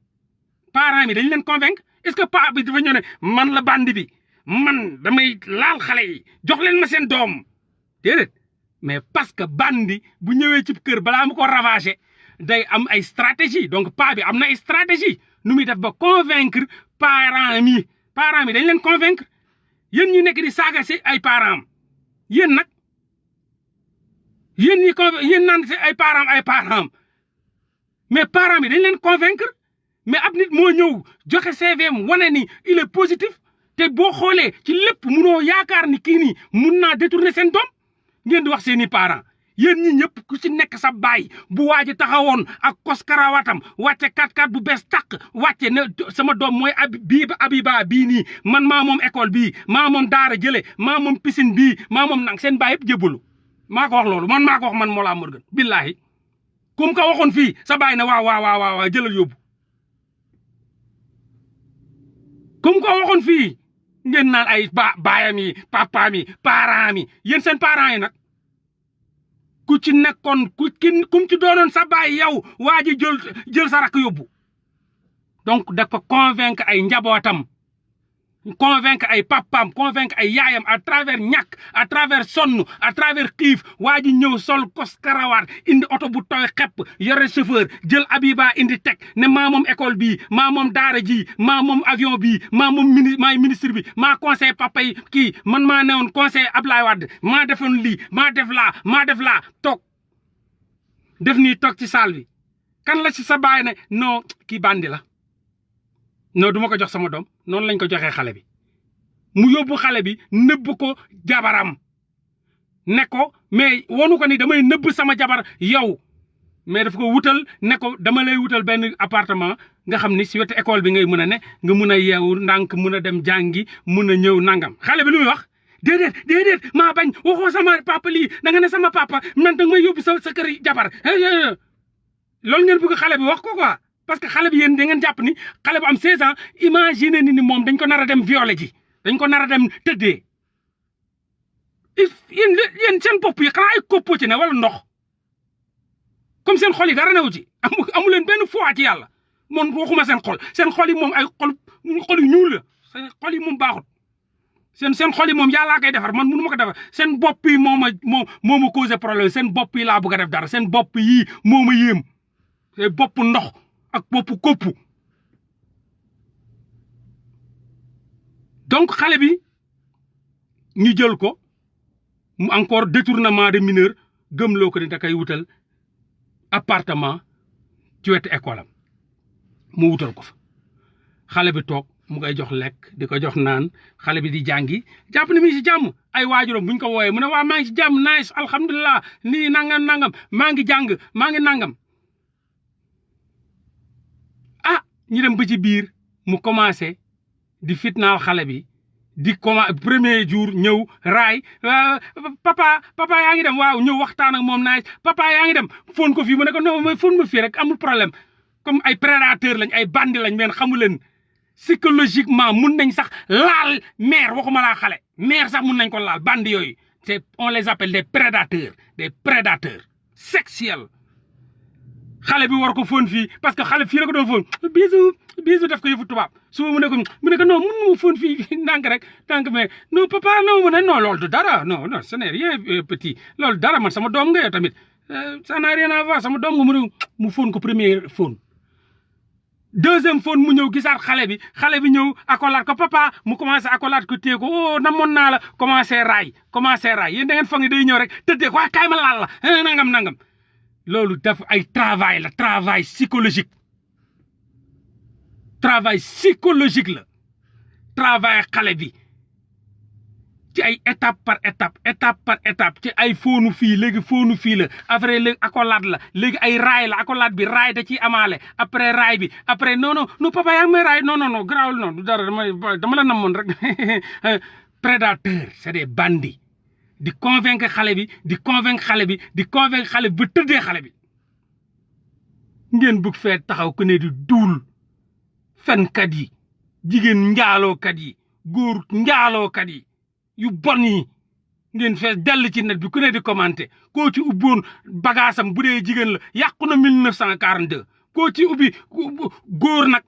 parents mi dañ leen convaincre est-ce que pa bi dafa ñëw ne man la bandi bi man damay laal xale yi jox leen ma seen doom déedéet mais parce que bandi bu ñëwee ci kër balaa mu ko ravager day am ay stratégie donc pa bi am na ay stratégie nu muy def ba convaincre parents mi dañ leen convaincre yéen ñi nekk di saaga si ay parents yéen nag yéen naan si ay parents mais parents mi dañ leen convaincre mais ab nit moo ñëw joxe CVM wane ni il est positif te boo xoolee ci lépp munoo yaakaar ni kii nii mun naa détourner seen doom ngeen di wax seeni parents yéen ñi ñëpp ku ci nekk sa baay bu waaji taxawoon ak kos karawatam wàcce 4x4 bu bees tàq wàcce ne sama doom mooy Abiba bii nii man maa moom école bii maa moom daara jële maa moom piscine bii maa moom nang seen baay yëpp jébbalu maa ko wax loolu man maa ko wax man Mollah Morgun billahi kum ko waxoon fii sa baay ne waaw jëlal yóbbu kum ko waxoon fii ngeen naan ay baayam yi papaam yi parents mi yéen seen parents yi nag ku ci nekkoon kum ci doonoon sa baay yow waa ji jël sa rakk yóbbu donc dafa convaincre ay njabootam convaincre ay papaam convaincre ay yaayam à travers ñàkk à travers sonn à travers xiif waa ji ñëw sol kos karawaat indi oto bu tooy xepp yore chauffeur jël Abiba indi teg ne maa moom école bii maa moom daara ji maa moom avion bii maa moom maay ministre bi maa conseil papa yi kii man maa newoon conseil Ablaye Wade maa defoon lii maa def laa toog def nii toog ci salle bi kan la ci sa baay ne non kii bandi la non du ma ko jox sama doom noonu lañ ko joxee xale bi mu yóbbu xale bi nëbb ko jabaram ne ko mais wonu ko ni damay nëbb sama jabar yow mais daf ko wutal ne ko dama lay wutal benn appartement nga xam ni si wetu école bi ngay mën a ne nga mun a yeewu ndànk mun a dem jàngi mun a ñëw nangam xale bi lu muy wax déedéet maa bañ waxoo sama papa lii da nga ne sama papa man da nga may yóbbu sa kër jabar loolu ngeen bëgg xale bi wax ko quoi parce que xale bi yéen da ngeen jàpp ni xale bu am 16 ans imaginer ni moom dañ ko nar a dem violer ji dañ ko nar a dem tëddee yéen seen bopp yi xanaa ay koppo ci ne wala ndox comme seen xol yi dara newu ci amu leen benn foi ci yàlla moom waxuma seen xol yi moom ay xol yu ñuul la seen xol yi moom baaxut seen xol yi moom yàllaa koy defar man mënu ma ko defar seen bopp yi moo ma causé problème seen bopp yi laa bëgg a def dara seen bopp yi moo ma yéem seen bopp ndox ak boppu koppu donc xale bi ñu jël ko mu encore détournement de mineur gëmloo ko ni da koy wutal appartement ci wetu école am mu wutal ko fa xale bi toog mu ngay jox lekk di ko jox naan xale bi di jàngi jàpp ne mi ngi si jàmm ay waajuram buñ ko wooyee mu ne waa maa ngi si jàmm nice alhamdulilah nii nangam maa ngi jàng maa ngi nangam ñu dem ba ci biir mu commencé di fitnaal xale bi di premier jour ñëw raay papa yaa ngi dem waaw ñëw waxtaan ak moom naaj papa yaa ngi dem fóon ko fii mu ne ko non mooy fóon ma fii rek amul problème comme ay prédateur lañ ay bandi lañ men xamu leen psychologiquement mun nañ sax laal mère waxuma laa xale mère sax mun nañ ko laal bandi yooyu c'est on les appelle des prédateurs sexuels xale bi war ko fóon fii parce que xale fii la ko doon fóon bisu def ko yëfu tubaab su mu ne ko non mun ma fóon fii ndànk rek ndànk mais non papa non mu ne non loolu du dara non ce n'est rien petit loolu dara man sama doom nga yow tamit ça n'a rien à voir sama doom nga mu fóon ko première fóon deuxième fóon mu ñëw gisaat xale bi ñëw accolade ko papa mu commencé accolade ko téye ko oh namoon naa la commencé raay yéen da ngeen foog ne day ñëw rek tëddee ko kaay ma laal la nangam loolu def ay travail psychologique la travail xale bi ci ay étape par étape ci ay fóonu fii la après léegi accolade la léegi ay raay la accolade bi raay da ciy amaale après raay bi après non papa yaa ngi may raay non garaawul non du dara dama la namoon rek prédateur c'est des bandits di convaincre xale bi ba tëddee xale bi ngeen bëgg fee taxaw ku ne di duul fenkat yi jigéen njaalookat yi góor njaalookat yi yu bon yi ngeen fee dell ci net bi ku ne di commenter koo ci ubboon bagaasam bu dee jigéen la yàqu na 1942 koo ci ubbi góor nag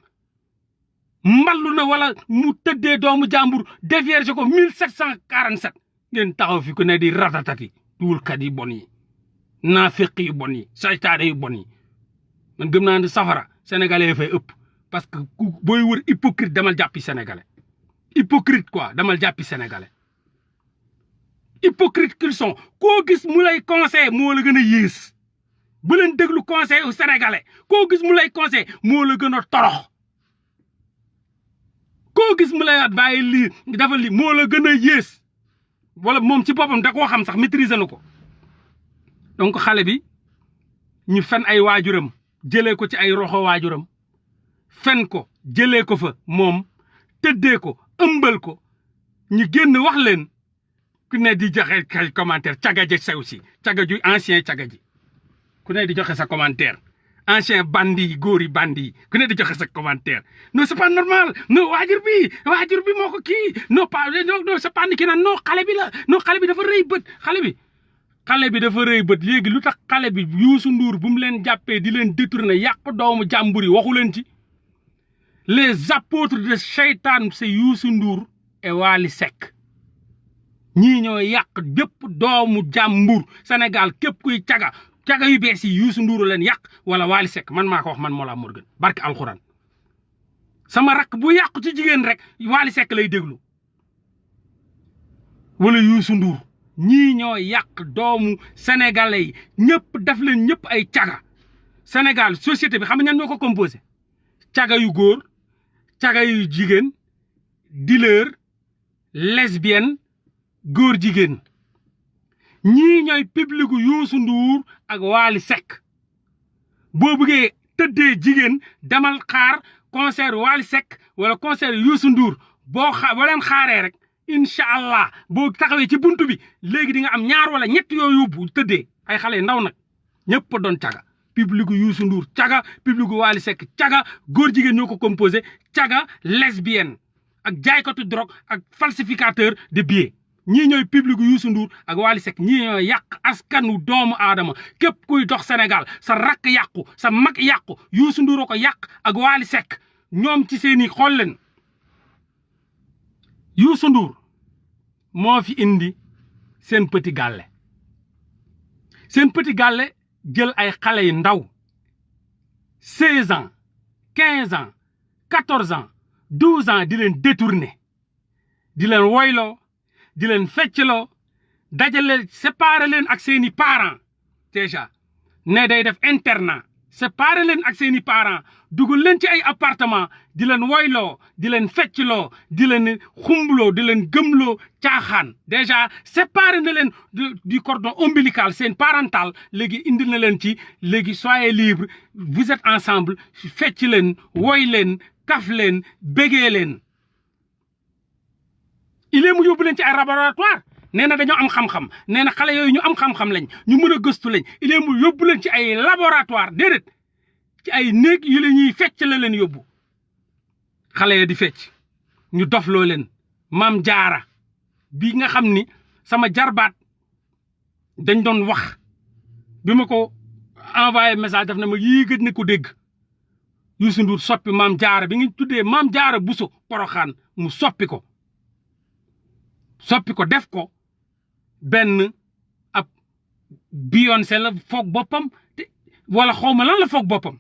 mballu na wala mu tëddee doomu jàmbur dévierge ko 1747 ngeen taxaw fi ku ne di ratatati duulkat yi bon yi naafeq yu bon yi saytaane yu bon yi man gëm naa ne safara sénégalais yi fay ëpp parce que booy wër hypocrite damal jàppi sénégalais hypocrite quoi damal jàppi sénégalais hypocrite qu'ils sont koo gis mu lay conseil moo la gën a yées bu leen déglu conseil au sénégalais koo gis mu lay conseil moo la gën a torox koo gis mu lay bàyyi lii dafa lii moo la gën a yées wala moom ci boppam da koo xam sax maîtriser na ko donc xale bi ñu fen ay waajuram jëlee ko ci ay roxo waajuram fen ko jëlee ko fa moom tëddee ko ëmbal ko ñu génn wax leen ku ne di joxe kay commentaire caga ji sew si caga ju ancien caga ji ku ne di joxe sa commentaire ancien bandi yi góor yi bandi yi ku ne di joxe sa commentaire non c'est pas normal non waajur bi moo ko kii non c'est pas ni kii naan non xale bi la non xale bi dafa rëy bët xale bi xale bi dafa rëy bët léegi lu tax xale bi Youssou Ndour bu mu leen jàppee di leen détourner yàq doomu jàmbur yi waxu leen ci les apôtres de Seytaan c'est Youssou Ndour et Wally Seck ñii ñoo yàq bépp doomu jàmbur Sénégal képp kuy caga yu bees yi Youssou Ndour leen yàq wala Wally Seck man maa ko wax man Mollah Morgun barke alxuraan sama rakk bu yàqu ci jigéen rek Wally Seck lay déglu wala Youssou Ndour ñii ñoo yàq doomu sénégalais yi ñëpp def leen ñëpp ay caga Sénégal société bi xam nga ñan ñoo ko composé caga yu góor caga yu jigéen dealer lesbienne góor jigéen ñii ñooy publicu Youssou Ndour ak Wally Seck boo bëggee tëddee jigéen demal xaar concert Wally Seck wala concert Youssou Ndour boo leen xaaree rek incha allah boo taxawee ci buntu bi léegi di nga am ñaar wala ñett yoo yóbbu tëddee ay xale ndaw nag ñëpp doon caga publicu Youssou Ndour caga publicu Wally Seck caga góor jigéen ñoo ko composé caga lesbienne ak jaaykatu drogue ak falsificateur de billets ñii ñooy publicu Youssou Ndour ak Wally Seck ñii ñooy yàq askanu doomu aadama képp kuy dox Sénégal sa rakk yàqu sa mag yàqu Youssou Ndour a ko yàq ak Wally Seck ñoom ci seeni xool leen Youssou Ndour moo fi indi seen petit gàlle jël ay xale yu ndaw 16 ans 15 ans 14 ans 12 ans di leen détourner di leen woyloo di leen feccloo dajale séparer leen ak seeni parents déjà ne day def internat séparer leen ak seeni parents dugal leen ci ay appartement di leen woyloo di leen feccloo di leen xumbloo di leen gëmloo caaxaan déjà séparer na leen du cordon ombilical seen parental léegi indil na leen ci léegi soyez libre vous êtes ensemble fecc leen woy leen kaf leen bégee leen il est mu yóbbu leen ci ay laboratoire nee na dañoo am xam-xam nee na xale yooyu ñu am xam-xam lañ ñu mën a gëstu lañ il est mu yóbbu leen ci ay laboratoire déedéet ci ay néeg yu la ñuy fecc la leen yóbbu xale ya di fecc ñu dofloo leen Maam Jaara bi nga xam ni sama jarbaat dañ doon wax bi ma ko envoyé message daf na ma yii gëj na ko dégg Youssou Ndour soppi Maam Jaara bi nga tuddee Maam Jaara Buso Poroxaan mu soppi ko def ko benn ab Beyoncé la foog boppam wala xawma lan la foog boppam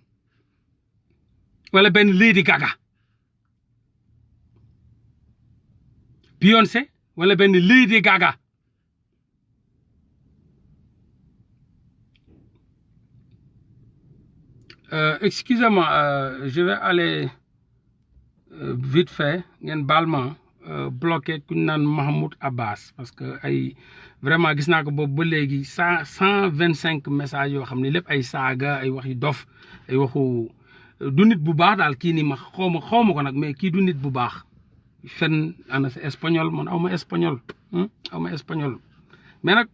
wala benn Lady Gaga Beyoncé wala benn Lady Gaga excusez-moi je vais aller vite fait ngeen baal ma bloqué ku ñu naan Mahmoud Abbas parce que ay vraiment gis naa ko boobu ba léegi 125 messages yoo xam ne lépp ay saaga ay wax yu dof ay waxu du nit bu baax daal kii ni ma xaw ma ko nag mais kii du nit bu baax fen ana sa espagnol man aw ma espagnol mais nag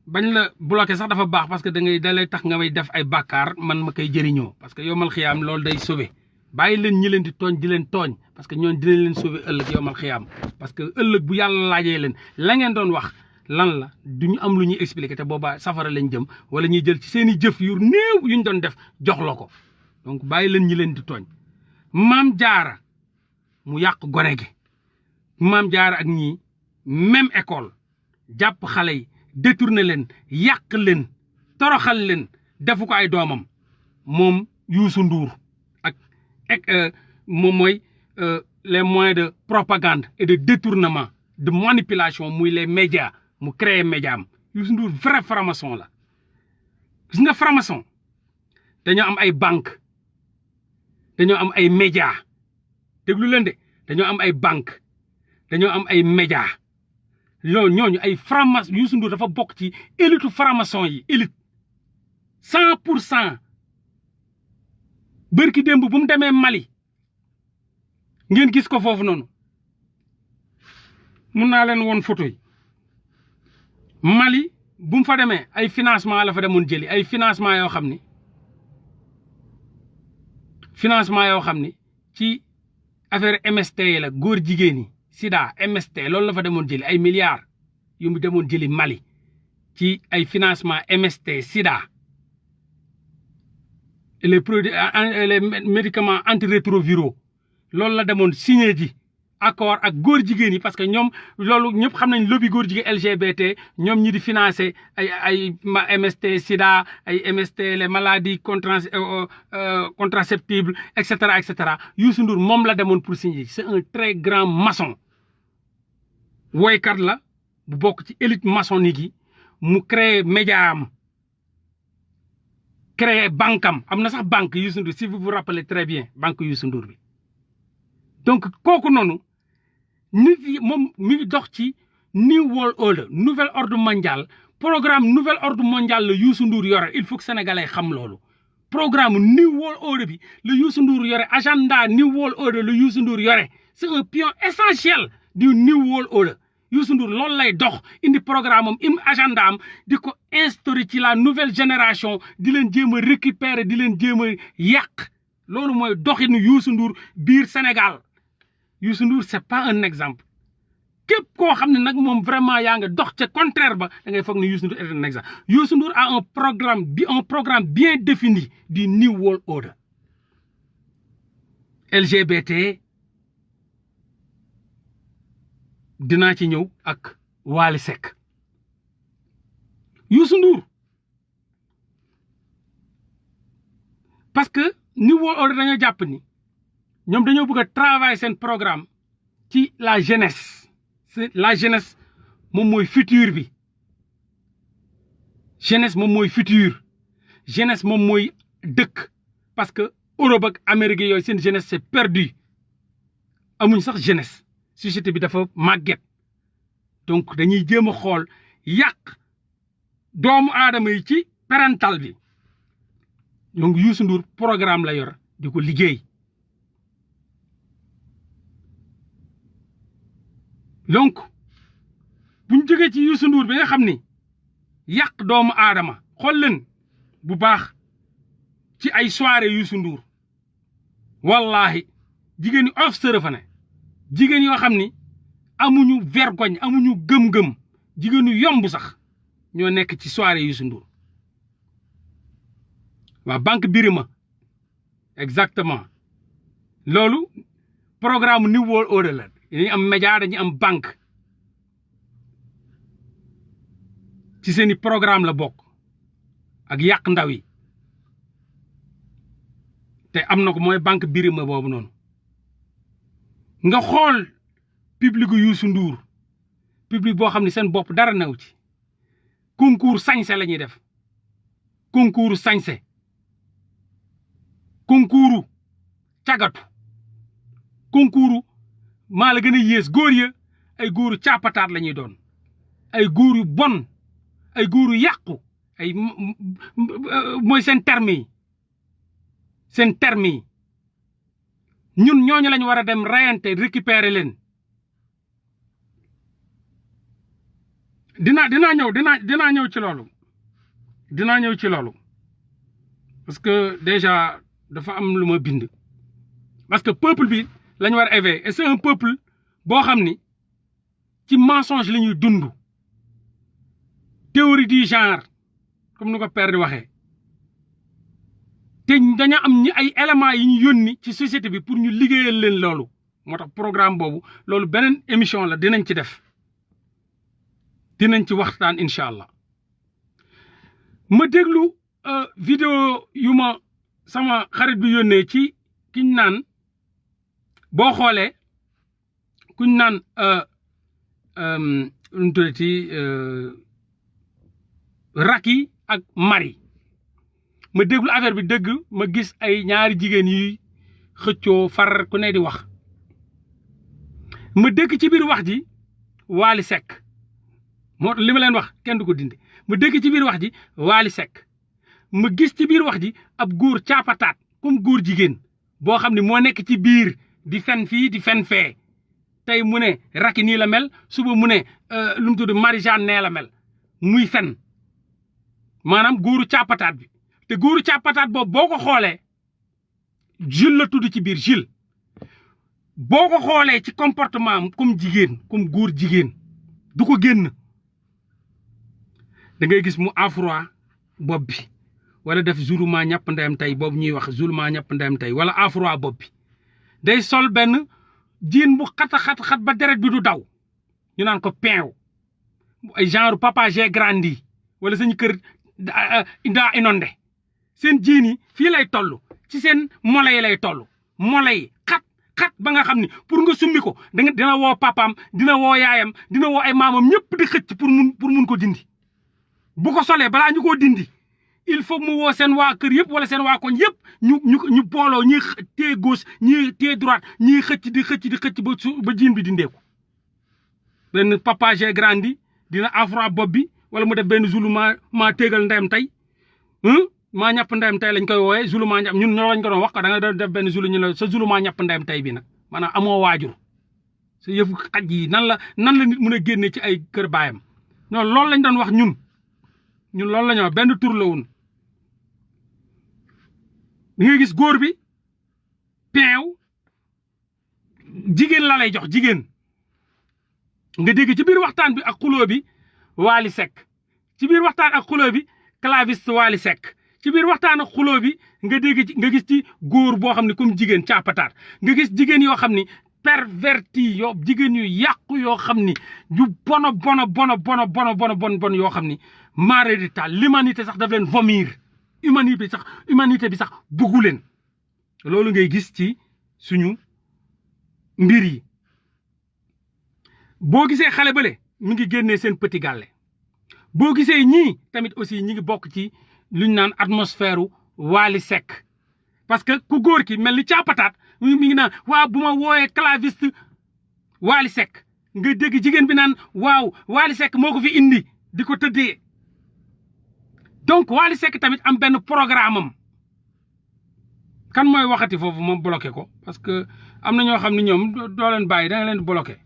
bañ la bloqué sax dafa baax parce que da lay tax nga may def ay bàkkaar man ma koy jëriñoo parce que yomal xiyaam loolu day sauvé bàyyi leen ñi leen di tooñ di leen tooñ parce que ñooñ dinañ leen sauver ëllëg yomal xiyaam parce que ëllëg bu yàlla laajee leen la ngeen doon wax lan la duñu am lu ñuy expliquer te boobaa safara lañ jëm wala ñuy jël ci seen i jëf yu néew yuñ doon def jox la ko donc bàyyi leen ñi leen di tooñ Maam Jaara mu yàq gone gi Maam Jaara ak ñii même école jàpp xale yi détourné leen yàq leen toroxal leen defu ko ay doomam moom Youssou Ndour moom mooy les moyens de propagande et de détournement de manipulation muy les médias mu créé média am Youssou Ndour vrai franc-maçon la gis nga franc-maçon dañoo am ay banque dañoo am ay média déglu leen de dañoo am ay banque dañoo am ay média ñooñu ay franc-maçon Youssou Ndour dafa bokk ci élite franc-maçon yi élite 100% bërki démb bu mu demee Mali ngeen gis ko foofu noonu mun naa leen woon photo yi Mali bu mu fa demee ay financement la fa demoon jëli ay financement yoo xam ni ci affaire MST la góor jigéen ñi sida MST loolu la fa demoon jëli ay milliards yu mu demoon jëli Mali ci ay financement MST sida les produits les médicaments antirétroviraux loolu la demoon signé ji accord ak góor jigéen yi parce que ñoom loolu ñëpp xam nañ lobby góor jigéen LGBT ñoom ñi di financer ay MST sida ay MST les maladies contraceptibles et cetera et cetera Youssou Ndour moom la demoon pour signer c'est un très grand maçon woykat la bu bokk ci élite maçonnique yi mu créé média am créé banque am na sax banque Youssou Ndour si vous vous rappelez très bien banque Youssou Ndour bi donc kooku noonu nit yi moom mi ngi dox ci New World Order nouvel ordre mondial programme nouvel ordre mondial la Youssou Ndour yore il faut que sénégalais xam loolu programme New World Order bi la Youssou Ndour yore agenda New World Order la Youssou Ndour yore c'est un pion essentiel du New World Order Youssou Ndour loolu lay dox indi programme am agenda am di ko instaurer ci la nouvelle génération di leen jéem a récupérer di leen jéem a yàq loolu mooy doxinu Youssou Ndour biir Sénégal Youssou Ndour c'est pas un exemple képp koo xam ne nag moom vraiment yaa nga dox ca contraire ba da ngay foog ne Youssou Ndour est un exemple Youssou Ndour a un programme bien défini du New World Order LGBT dinaa ci ñëw ak Wally Seck Youssou Ndour parce que New World Order dañoo jàpp ni ñoom dañoo bëgg a travailler seen programme ci la jeunesse moom mooy futur bi jeunesse moom mooy futur jeunesse moom mooy dëkk parce que Europe ak Amérique yooyu seen jeunesse c'est perdu amuñ sax jeunesse société bi dafa màgget donc dañuy jéem a xool yàq doomu aadama yi ci parental bi donc Youssou Ndour programme la yor di ko liggéey donc buñ jógee ci Youssou Ndour bi nga xam ni yàq doomu aadama xool leen bu baax ci ay soirée Youssou Ndour wallahi jigéen ñi off sërëfa ne jigéen yoo xam ni amuñu vergogne amuñu gëm-gëm jigéen ñu yomb sax ñoo nekk ci soirée Youssou Ndour waa banque Birima exactement loolu programme New World Order la dañuy am média dañuy am banque ci seeni programme la bokk ak yàq ndaw yi te am na ko mooy banque Birima boobu noonu nga xool public Youssou Ndour public boo xam ne seen bopp dara new ci concours sañse la ñuy def concours sañse concours cagatu concours maa la gën a yées góor ya ay góoru caapataat la ñuy doon ay góor yu bon ay góor yu yàqu ay mooy seen terme yi ñun ñooñu lañu war a dem rayante récupérer leen dinaa ñëw ci loolu parce que déjà dafa am lu ma bind parce que peuple bi lañu war a éveiller et c'est un peuple boo xam ni ci mensonge la ñuy dund théorie du genre comme ni ko père di waxee te dañoo am ñi ay éléments yi ñu yónni ci société bi pour ñu liggéeyal leen loolu moo tax programme boobu loolu beneen émission la dinañ ci waxtaan incha allah ma déglu vidéo yu ma sama xarit bi yónnee ci kiñ naan boo xoolee kuñ naan nu tuddati Racky ak Marie ma déglu affaire bi dëgg ma gis ay ñaari jigéen yi xëccoo far ku ne di wax ma dégg ci biir wax ji Wally Seck moo li ma leen wax kenn du ko dindi ma dégg ci biir wax ji Wally Seck ma gis ci biir wax ji ab góor caapataat comme góor jigéen boo xam ne moo nekk ci biir di fen fii di fen fee tey mu ne Racky nii la mel suba mu ne lu mu tudd Marie-Jeanne nee la mel muy fen maanaam góoru caapataat bi te góoru caapataat boobu boo ko xoolee Jules la tudd ci biir Jules boo ko xoolee ci comportement am comme jigéen comme góor jigéen du ko génn da ngay gis mu afro bopp bi wala def zuluma ñàpp ndeyam tey boobu ñuy wax zuluma ñàpp ndeyam tey wala afro bopp bi day sol benn jiin bu xat ba deret bi du daw ñu naan ko peew ay genre papa j'ai grandi wala suñu kër daa inondé seen jiin yi fii lay toll ci seen mole yi lay toll mole yi xat ba nga xam ni pour nga summi ko dina woo papaam dina woo yaayam dina woo ay maamam ñëpp di xëcc pour mun ko dindi bu ko solee balaa ñu koo dindi il faut mu woo seen waa kër yëpp wala seen waa koñ yëpp ñu booloo ñii téye gauche ñii téye droite ñii xëcc di xëcc ba jiin bi dindeeku benn papa j'ai grandi dina afro bopp bi wala mu def benn zulu maa téegal ndeyam tey maa ñàpp ndeyam tey lañ koy wooyee zulu maa ñàpp ñun ñoo lañ ko doon wax ko da nga def benn zulu ñu la sa zulu maa ñàpp ndeyam tey bi nag maanaam amoo waajur sa yëfu xaj yi nan la nit mun a génne ci ay kër baayam non loolu lañ doon wax ñun loolu la ñu wax benn tur la woon di nga gis góor bi peew jigéen la lay jox jigéen nga dégg ci biir waxtaan bi ak xuloo bi Wally Seck ci biir waxtaan ak xuloo bi claviste Wally Seck ci biir waxtaan ak xuloo bi nga dégg nga gis ci góor boo xam ne comme jigéen caapataar nga gis jigéen yoo xam ni perverti yoo jigéen yu yàqu yoo xam ni yu bon yoo xam ni mare de tal l'humanité sax daf leen vomir humanité bi sax bëggu leen loolu ngay gis ci suñu mbir yi boo gisee xale bële mi ngi génnee seen petit gàlle boo gisee ñii tamit aussi ñi ngi bokk ci luñ naan atmosphère Wally Seck parce que ku góor ki mel ni caapataat mi ngi naan waaw bu ma wooyee claviste Wally Seck nga dégg jigéen bi naan waaw Wally Seck moo ko fi indi di ko tëddee donc Wally Seck tamit am benn programme am kan mooy waxati foofu moom bloqué ko parce que am na ñoo xam ne ñoom doo leen bàyyi da nga leen bloqué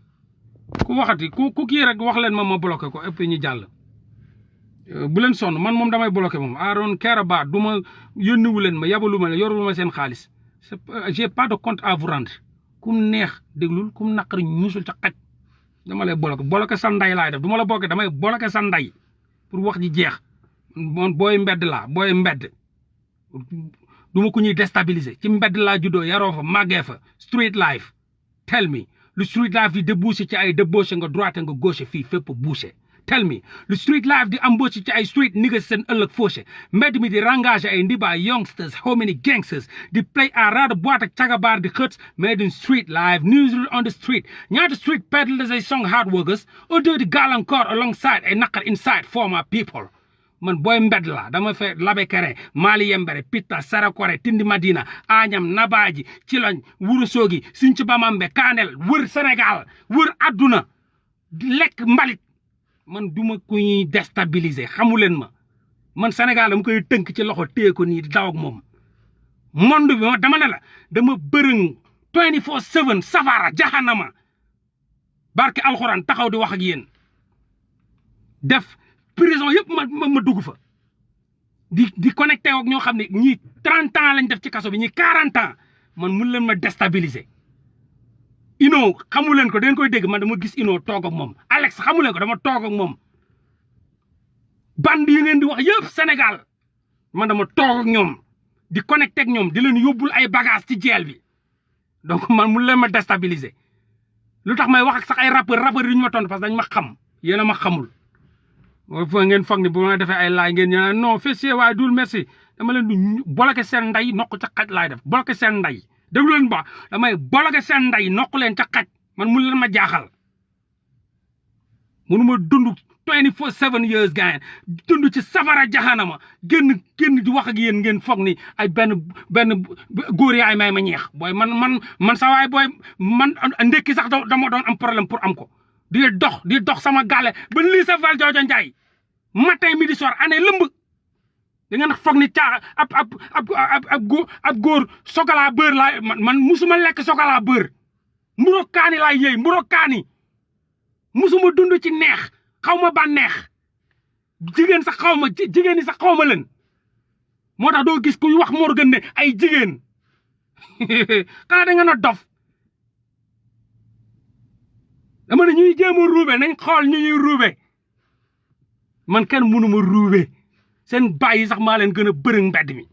ku waxati ku kii rek wax leen ma bloqué ko et puis ñu jàll bu leen sonn man moom damay bloqué moom aaroon keroba du ma yónniwu leen ma yabalu ma leen yorul ma seen xaalis j'ai pas de compte à vous rendre kum neex déglul kum naqari ñuusul ca xaj dama lay bloqué sa nday laay def du ma la bloqué damay bloqué sa nday pour wax ji jeex moom booy mbedd laa booy mbedd du ma ko ñuy déstabiliser ci mbedd laa juddoo yaroo fa màggee fa street life tell me lu street life di débouché ci ay débauché nga droite nga gauche fii fépp bouché tell me lu street life di embauché ci ay street niggas seen ëllëg fauché mbedd mi di rengagé ay ndiba youngsters how many gangsters di play à rade boîte ak cagabaar di xët made in street life news on the street ñaata street peddlers ay song hard workers au deux di gàllankoor alongside ay naqar inside for my people man booy mbedd la dama fe labe kere maali yembere pitta sarakore tindi madina añam nabaaji ciloñ wurusoogi sinci bamambe kaanel wër Sénégal wër adduna lekk mbalit man duma ku ñuy déstabiliser xamuleen ma man Sénégal dama koy tënk ci loxo téye ko nii di daw ak moom monde bi ma dama ne la dama bërëng 24/7 safara jahannama barke alxuraan taxaw di wax ak yéen def prison yëpp ma dugg fa di connecté ak ñoo xam ne ñii 30 ans lañ def ci kaso bi ñii 40 ans man mun leen ma déstabiliser Ino xamu leen ko da ngeen koy dégg man dama gis Ino toog ak moom Alex xamu leen ko dama toog ak moom band yi ngeen di wax yëpp Sénégal man dama toog ak ñoom di connecté ak ñoom di leen yóbbul ay bagage ci jeel bi donc man mun leen ma déstabiliser lu tax may wax ak sax ay rappeur yi ñu ma tontu parce que dañ ma xam yéen a ma xamul fo ngeen foog ni bu ma defee ay laay ngeen ñaan non fessier waaye dul merci dama leen du bloqué seen nday nokk ca xaj laay def bloqué seen nday déglu leen ba damay bloqué seen nday nokk leen ca xaj man mun leen ma jaaxal mënuma dund 24/7 years gayen dund ci safara jahanama génn di wax ak yéen ngeen foog ni ay benn góor yaay may ma ñeex booy man sa waay booy man ndekki sax dama doon am problème pour am ko di dox sama gàlle ba lii sa val joojo njaay matin midi soir année lëmb da ngeen foog ni caa ab góor chocolat beurre laa man musuma lekk chocolat beurre mburo kaani laa yëy mburo kaani musuma dund ci neex xaw ma ba neex jigéen sax jigéen ñi sax xaw ma leen moo tax doo gis kuy wax Morgan ne ay jigéen xanaa da ngeen a dof dama ne ñuy jéem a ruube nañ xool ñu ñuy ruube man kenn mënu ma ruube seen bàyyi sax maa leen gën a bërëng mbedd mi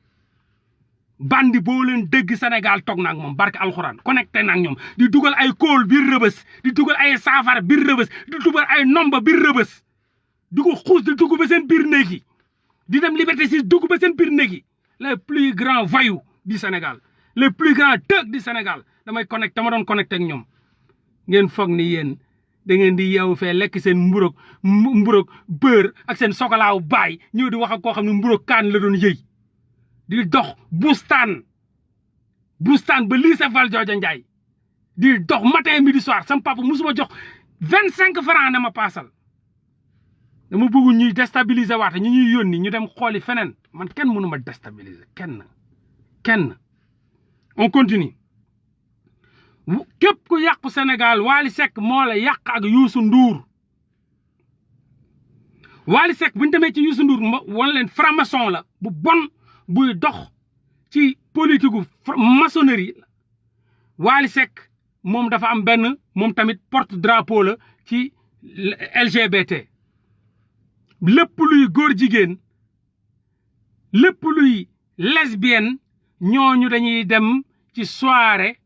bandi boo leen dégg Sénégal toog na ak moom barke alxuraan connecté na ak ñoom di dugal ay kóol biir rëbës di dugal ay saafara biir rëbës di dugal ay nomba biir rëbës di ko xuus di dugg ba seen biir néeg yi di dem Liberté 6 dugg ba seen biir néeg yi les plus grands voyous du Sénégal les plus grands thug du Sénégal dama doon connecté ak ñoom ngeen foog ni yéen da ngeen di yeewu fee lekk seen mburok beurre ak seen sokolaaw baay ñëw di wax ak koo xam ne mburok kaan la doon yëy di dox bustaan ba lycée Valdiodio Ndiaye di dox matin midi soir sama papa musuma jox 25 francs ne ma paasal dama bëgg ñuy déstabiliser waate ñu ñuy yónni ñu dem xooli feneen man kenn mënu ma déstabiliser kenn on continue képp ku yàqu Sénégal Wally Seck moo la yàq ak Youssou Ndour Wally Seck bu ñu demee ci Youssou Ndour wan leen franc-maçon la bu bon buy dox ci politique gu maçonnerie Wally Seck moom dafa am benn moom tamit porte drapeau la ci LGBT lépp luy góor jigéen lépp luy lesbienne ñooñu dañuy dem ci soirée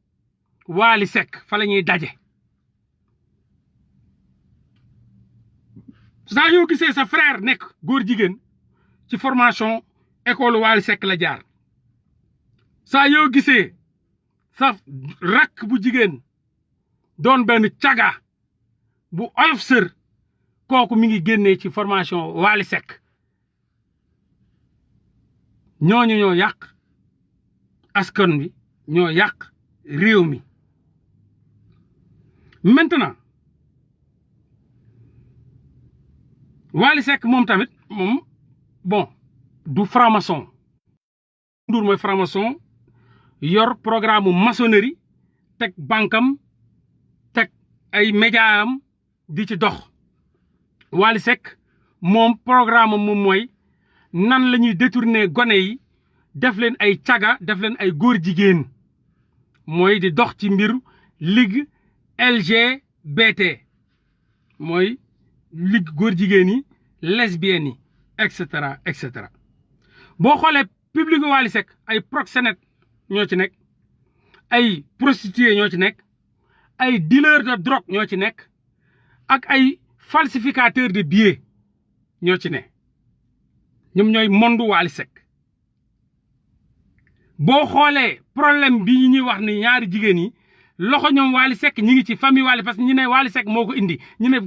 Wally Seck fa la ñuy daje saa yoo gisee sa frère nekk góor jigéen ci formation école Wally Seck la jaar saa yoo gisee sa rakk bu jigéen doon benn caga bu oyof sër kooku mi ngi génnee ci formation Wally Seck ñooñu ñoo yàq askan bi ñoo yàq réew mi maintenant Wally Seck moom tamit moom bon du franc-maçon Ndour mooy franc-maçon yor programme maçonnerie teg bankam teg ay média am di ci dox Wally Seck moom programme moom mooy nan la ñuy détourner gone yi def leen ay caga def leen ay góor jigéen mooy di dox ci mbiru ligue LGBT mooy ligue góor jigéen yi lesbiennes yi et cetera boo xoolee public Wally Seck ay proxénètes ñoo ci nekk ay prostituées ñoo ci nekk ay dealers de drogue ñoo ci nekk ak ay falsificateurs de billets ñoo ci ne ñoom ñooy monde Wally Seck boo xoolee problème bi ñuy wax ni ñaari jigéen yi loxo ñoom Wally Seck ñi ngi ci famille Wally parce que ñu ne Wally Seck moo ko indi ñu ne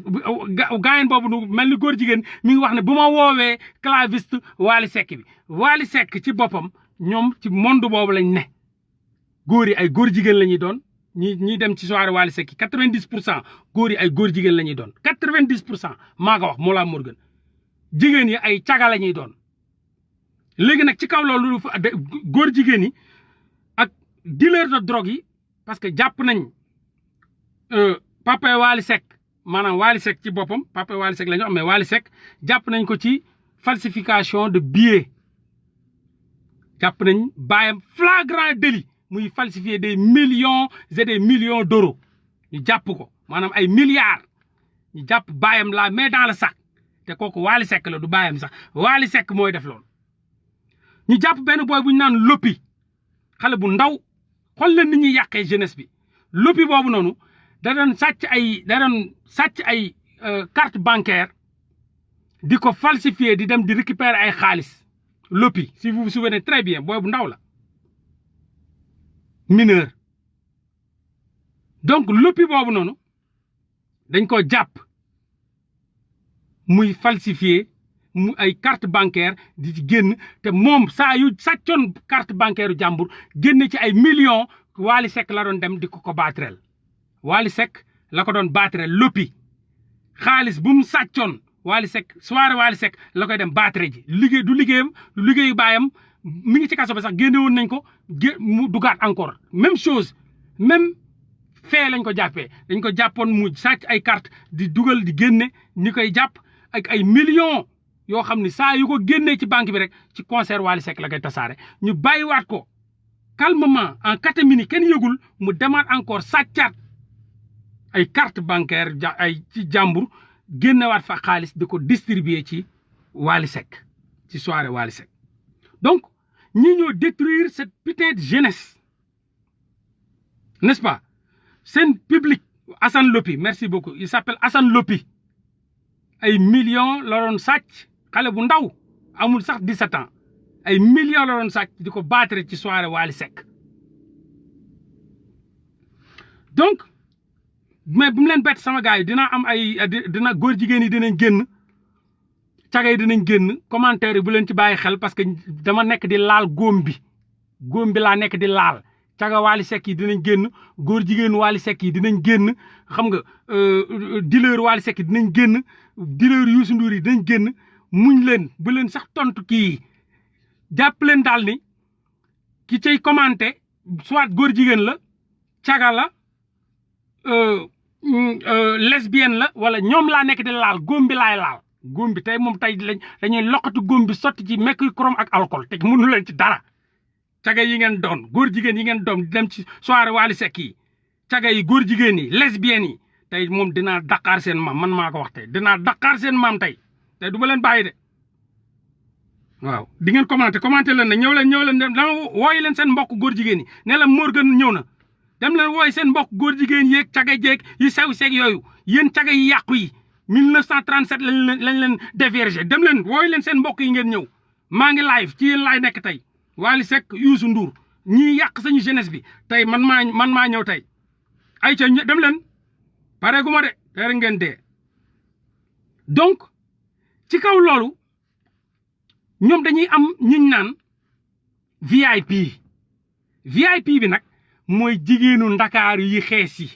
gaayen boobu nu mel ni góor jigéen mi ngi wax ne bu ma woowee claviste Wally Seck bi Wally Seck ci boppam ñoom ci monde boobu lañ ne góor yi ay góor jigéen la ñuy doon ñi dem ci soirée Wally Seck yi 90% góor yi ay góor jigéen la ñuy doon 90% maa ko wax Mollah Morgun jigéen yi ay caga la ñuy doon léegi nag ci kaw loolu góor jigéen yi ak dealer de drogue yi parce que jàpp nañ papa Wally Seck maanaam Wally Seck ci boppam papa Wally Seck la ñu wax mais Wally Seck jàpp nañ ko ci falsification de billets jàpp nañ bàyyam flagrant délit muy falsifier des millions et des millions d'euros ñu jàpp ko maanaam ay milliards ñu jàpp bàyyam la main dans le sac te kooku Wally Seck la du bàyyam sax Wally Seck mooy def loolu ñu jàpp benn boy bu ñu naan Loppi xale bu ndaw xool leen ni ñuy yàqee jeunesse bi Loppi boobu noonu da doon sàcc ay carte bancaire di ko falsifier di dem di récupérer ay xaalis Loppi si vous vous souvenez très bien boy bu ndaw la mineur donc Loppi boobu noonu dañ ko jàpp muy falsifier mu ay carte bancaire di ci génn te moom saa yu sàccoon carte bancaire jàmbur génn ci ay millions Wally Seck la doon dem di ko baatreel Wally Seck la ko doon baatreel Loppi xaalis bu mu sàccoon Wally Seck soirée Wally Seck la koy dem baatre ji liggéey du liggéeyu baayam mi ngi ci kaso ba sax génne woon nañ ko mu dugaat encore même chose même fee lañ ko jàppee dañ ko jàppoon mu sàcc ay carte di dugal di génne ñi koy jàpp ak ay millions yoo xam ni saa yu ko génnee ci banque bi rek ci concert Wally Seck la koy tasaare ñu bàyyiwaat ko calmement en catimini kenn yëgul mu demaat encore sàccaat ay carte bancaire ay ci jàmbur génnewaat fa xaalis di ko distribuer ci Wally Seck ci soirée Wally Seck donc ñi ñoo détruire cette putain de jeunesse n'est-ce pas seen public Assane Lopi merci beaucoup il s'appelle Assane Lopi ay millions la doon sàcc xale bu ndaw amul sax 17 ans ay millions la doon sàcc di ko battre ci soirée Wally Seck donc mais bu mu leen bett sama gars yi dina am ay dina góor jigéen yi dinañ génn caga yi dinañ génn commentaire yi bu leen ci bàyyi xel parce que dama nekk di laal góom bi laa nekk di laal caga Wally Seck yi dinañ génn góor jigéen Wally Seck yi dinañ génn xam nga dealer Wally Seck yi dinañ génn dealer Youssou Ndour yi dinañ génn muñ leen bu leen sax tontu kii jàpp leen daal ni ki cay commenté soit góor jigéen la caga la lesbienne la wala ñoom laa nekk di laal góom bi laay laal góom bi tey moom tey dañuy loqatu góom bi sotti ci mercurochrome ak alcool te mënu leen ci dara caga yi ngeen doon góor jigéen yi ngeen doon dem ci soirée Wally Seck yi caga yi góor jigéen yi lesbiennes yi tey moom dinaa daqaar seen maam man maa ko wax tey dinaa daqaar seen maam tey du ma leen bàyyi de waaw di ngeen commenté leen ne ñëw leen dama wooyi leen seen mbokk góor jigéen yi ne la Morgan ñëw na dem leen wooy seen mbokk góor jigéen yeeg caga jeeg yi sew seeg yooyu yéen caga yi yàqu yi 1937 lañ leen déverger dem leen wooy leen seen mbokk yi ngeen ñëw maa ngi live ci yéen laay nekk tey Wally Seck Youssou Ndour ñii yàq sañu jeunesse bi tey man maa ñëw tey ay ca dem leen pare gu ma de tey ngeen dee donc ci kaw loolu ñoom dañuy am ñiñ naan VIP bi nag mooy jigéenu ndakaaru yi xees yi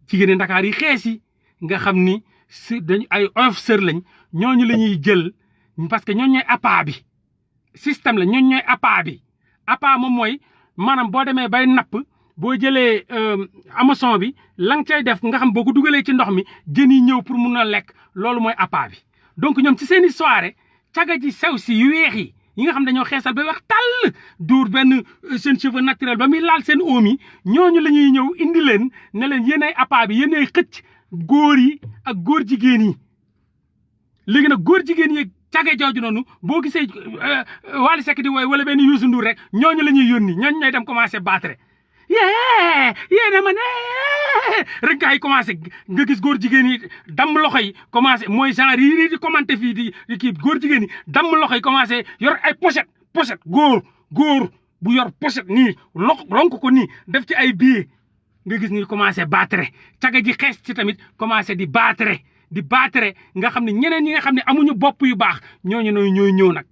jigéenu ndakaaru yi xees yi nga xam ni si dañ ay officer lañ ñooñu la ñuy jël parce que ñooñu ñooy appât bi système la ñooñu ñooy appât bi appât moom mooy maanaam boo demee bay napp boo jëlee hameçon bi la nga cay def nga xam boo ko dugalee ci ndox mi jën yi ñëw pour mun a lekk loolu mooy appât bi donc ñoom ci seen i soirée caga ji sew si yu weex yi nga xam dañoo xeesal ba wax tàll duur benn seen cheveux naturel ba muy laal seen oom yi ñooñu la ñuy ñëw indi leen ne leen yéen ay appât bi yéen ay xëcc góor yi ak góor jigéen yi léegi nag góor jigéen yi caga jooju noonu boo gisee Wally Seck di wooy wala benn Youssou Ndour rek ñooñu la ñuy yónni ñooñu ñooy dem commencé battre yéena ma ne rek gars yi commencé nga gis góor jigéen yi damm loxo yi commencé mooy genre yi di commenté fii di kii góor jigéen yi damm loxo yi commencé yor ay pochette góor bu yor pochette nii ronk ko nii def ci ay billets nga gis ni commencé battre caga ji xees ci tamit commencé di battre nga xam ne ñeneen ñi nga xam ne amuñu bopp yu baax ñooñu ñooy ñëw nag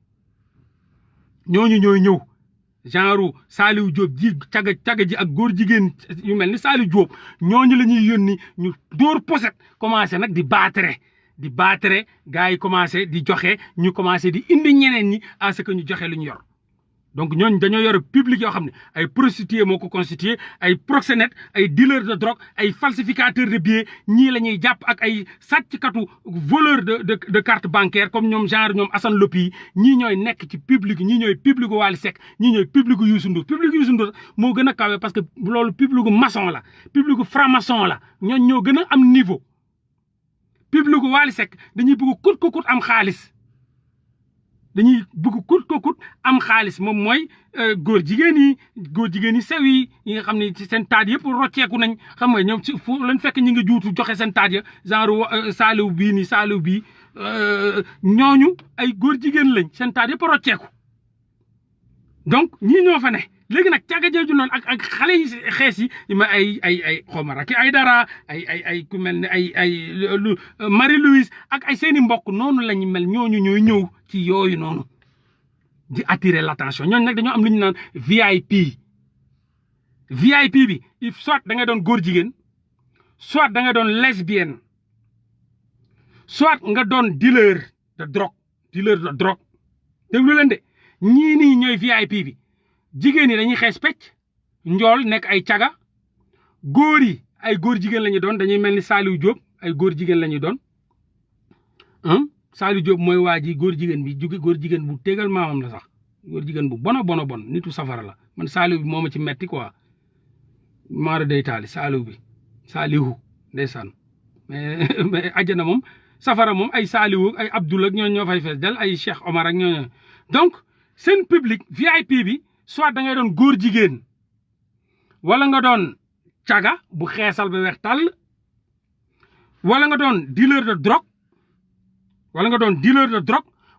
ñooñu ñooy ñëw genre Saliou Diop ji caga ji ak góor jigéen yu mel ni Saliou Diop ñooñu la ñuy yónni ñu dóor poset commencé nag di battre gars yi commencé di joxe ñu commencé di indi ñeneen ñi à ce que ñu joxe lu ñu yor donc ñooñu dañoo yor public yoo xam ne ay prostituées moo ko constitué ay proxénètes ay dealers de drogue ay falsificateurs de billets ñii la ñuy jàpp ak ay sàcckatu voleurs de carte bancaire comme ñoom genre ñoom Assane Lopi ñii ñooy nekk ci public ñii ñooy public Wally Seck ñii ñooy public Youssou Ndour moo gën a kawe parce que loolu public maçon la public franc-maçon la ñooñ ñoo gën a am niveau public Wally Seck dañuy bëgg kut am xaalis dañuy bëgg kut am xaalis moom mooy góor jigéen yi sew yi nga xam ne ci seen taat yëpp rocceeku nañ xam nga ñoom ci fu lañ fekk ñi nga juutu joxe seen taat ya genre Saliou bii ñooñu ay góor jigéen lañ seen taat yëpp rocceeku donc ñii ñoo fa ne léegi nag caga jooju noonu ak xale yi xees yi ma ay xawma Racky Aïdara ay ku mel ne ay Marie-Louise ak ay seeni mbokk noonu la ñu mel ñooñu ñooy ñëw ci yooyu noonu di attirer l'attention ñooñu nag dañoo am lu ñu naan VIP bi soit da nga doon góor jigéen soit da nga doon lesbienne soit nga doon dealer de drogue déglu leen de ñii nii ñooy VIP bi jigéen ñi dañuy xees pecc njool nekk ay caga góor yi ay góor jigéen la ñu doon dañuy mel ni Saliou Diop ay góor jigéen la ñu doon Saliou Diop mooy waa ji góor jigéen bi góor jigéen bu tegal maamam la sax góor jigéen bu bon nitu safara la man Saliou bi moo ma ci metti quoi maara day taali Saliou ndeysaan mais ajjana moom safara moom ay Saliou ay Abdoul ak ñoo fay fees del ay Cheikh Omar ak ñoo donc seen public VIP bi soit da ngay doon góor jigéen wala nga doon caga bu xeesal ba weex tàll wala nga doon dealer de drogue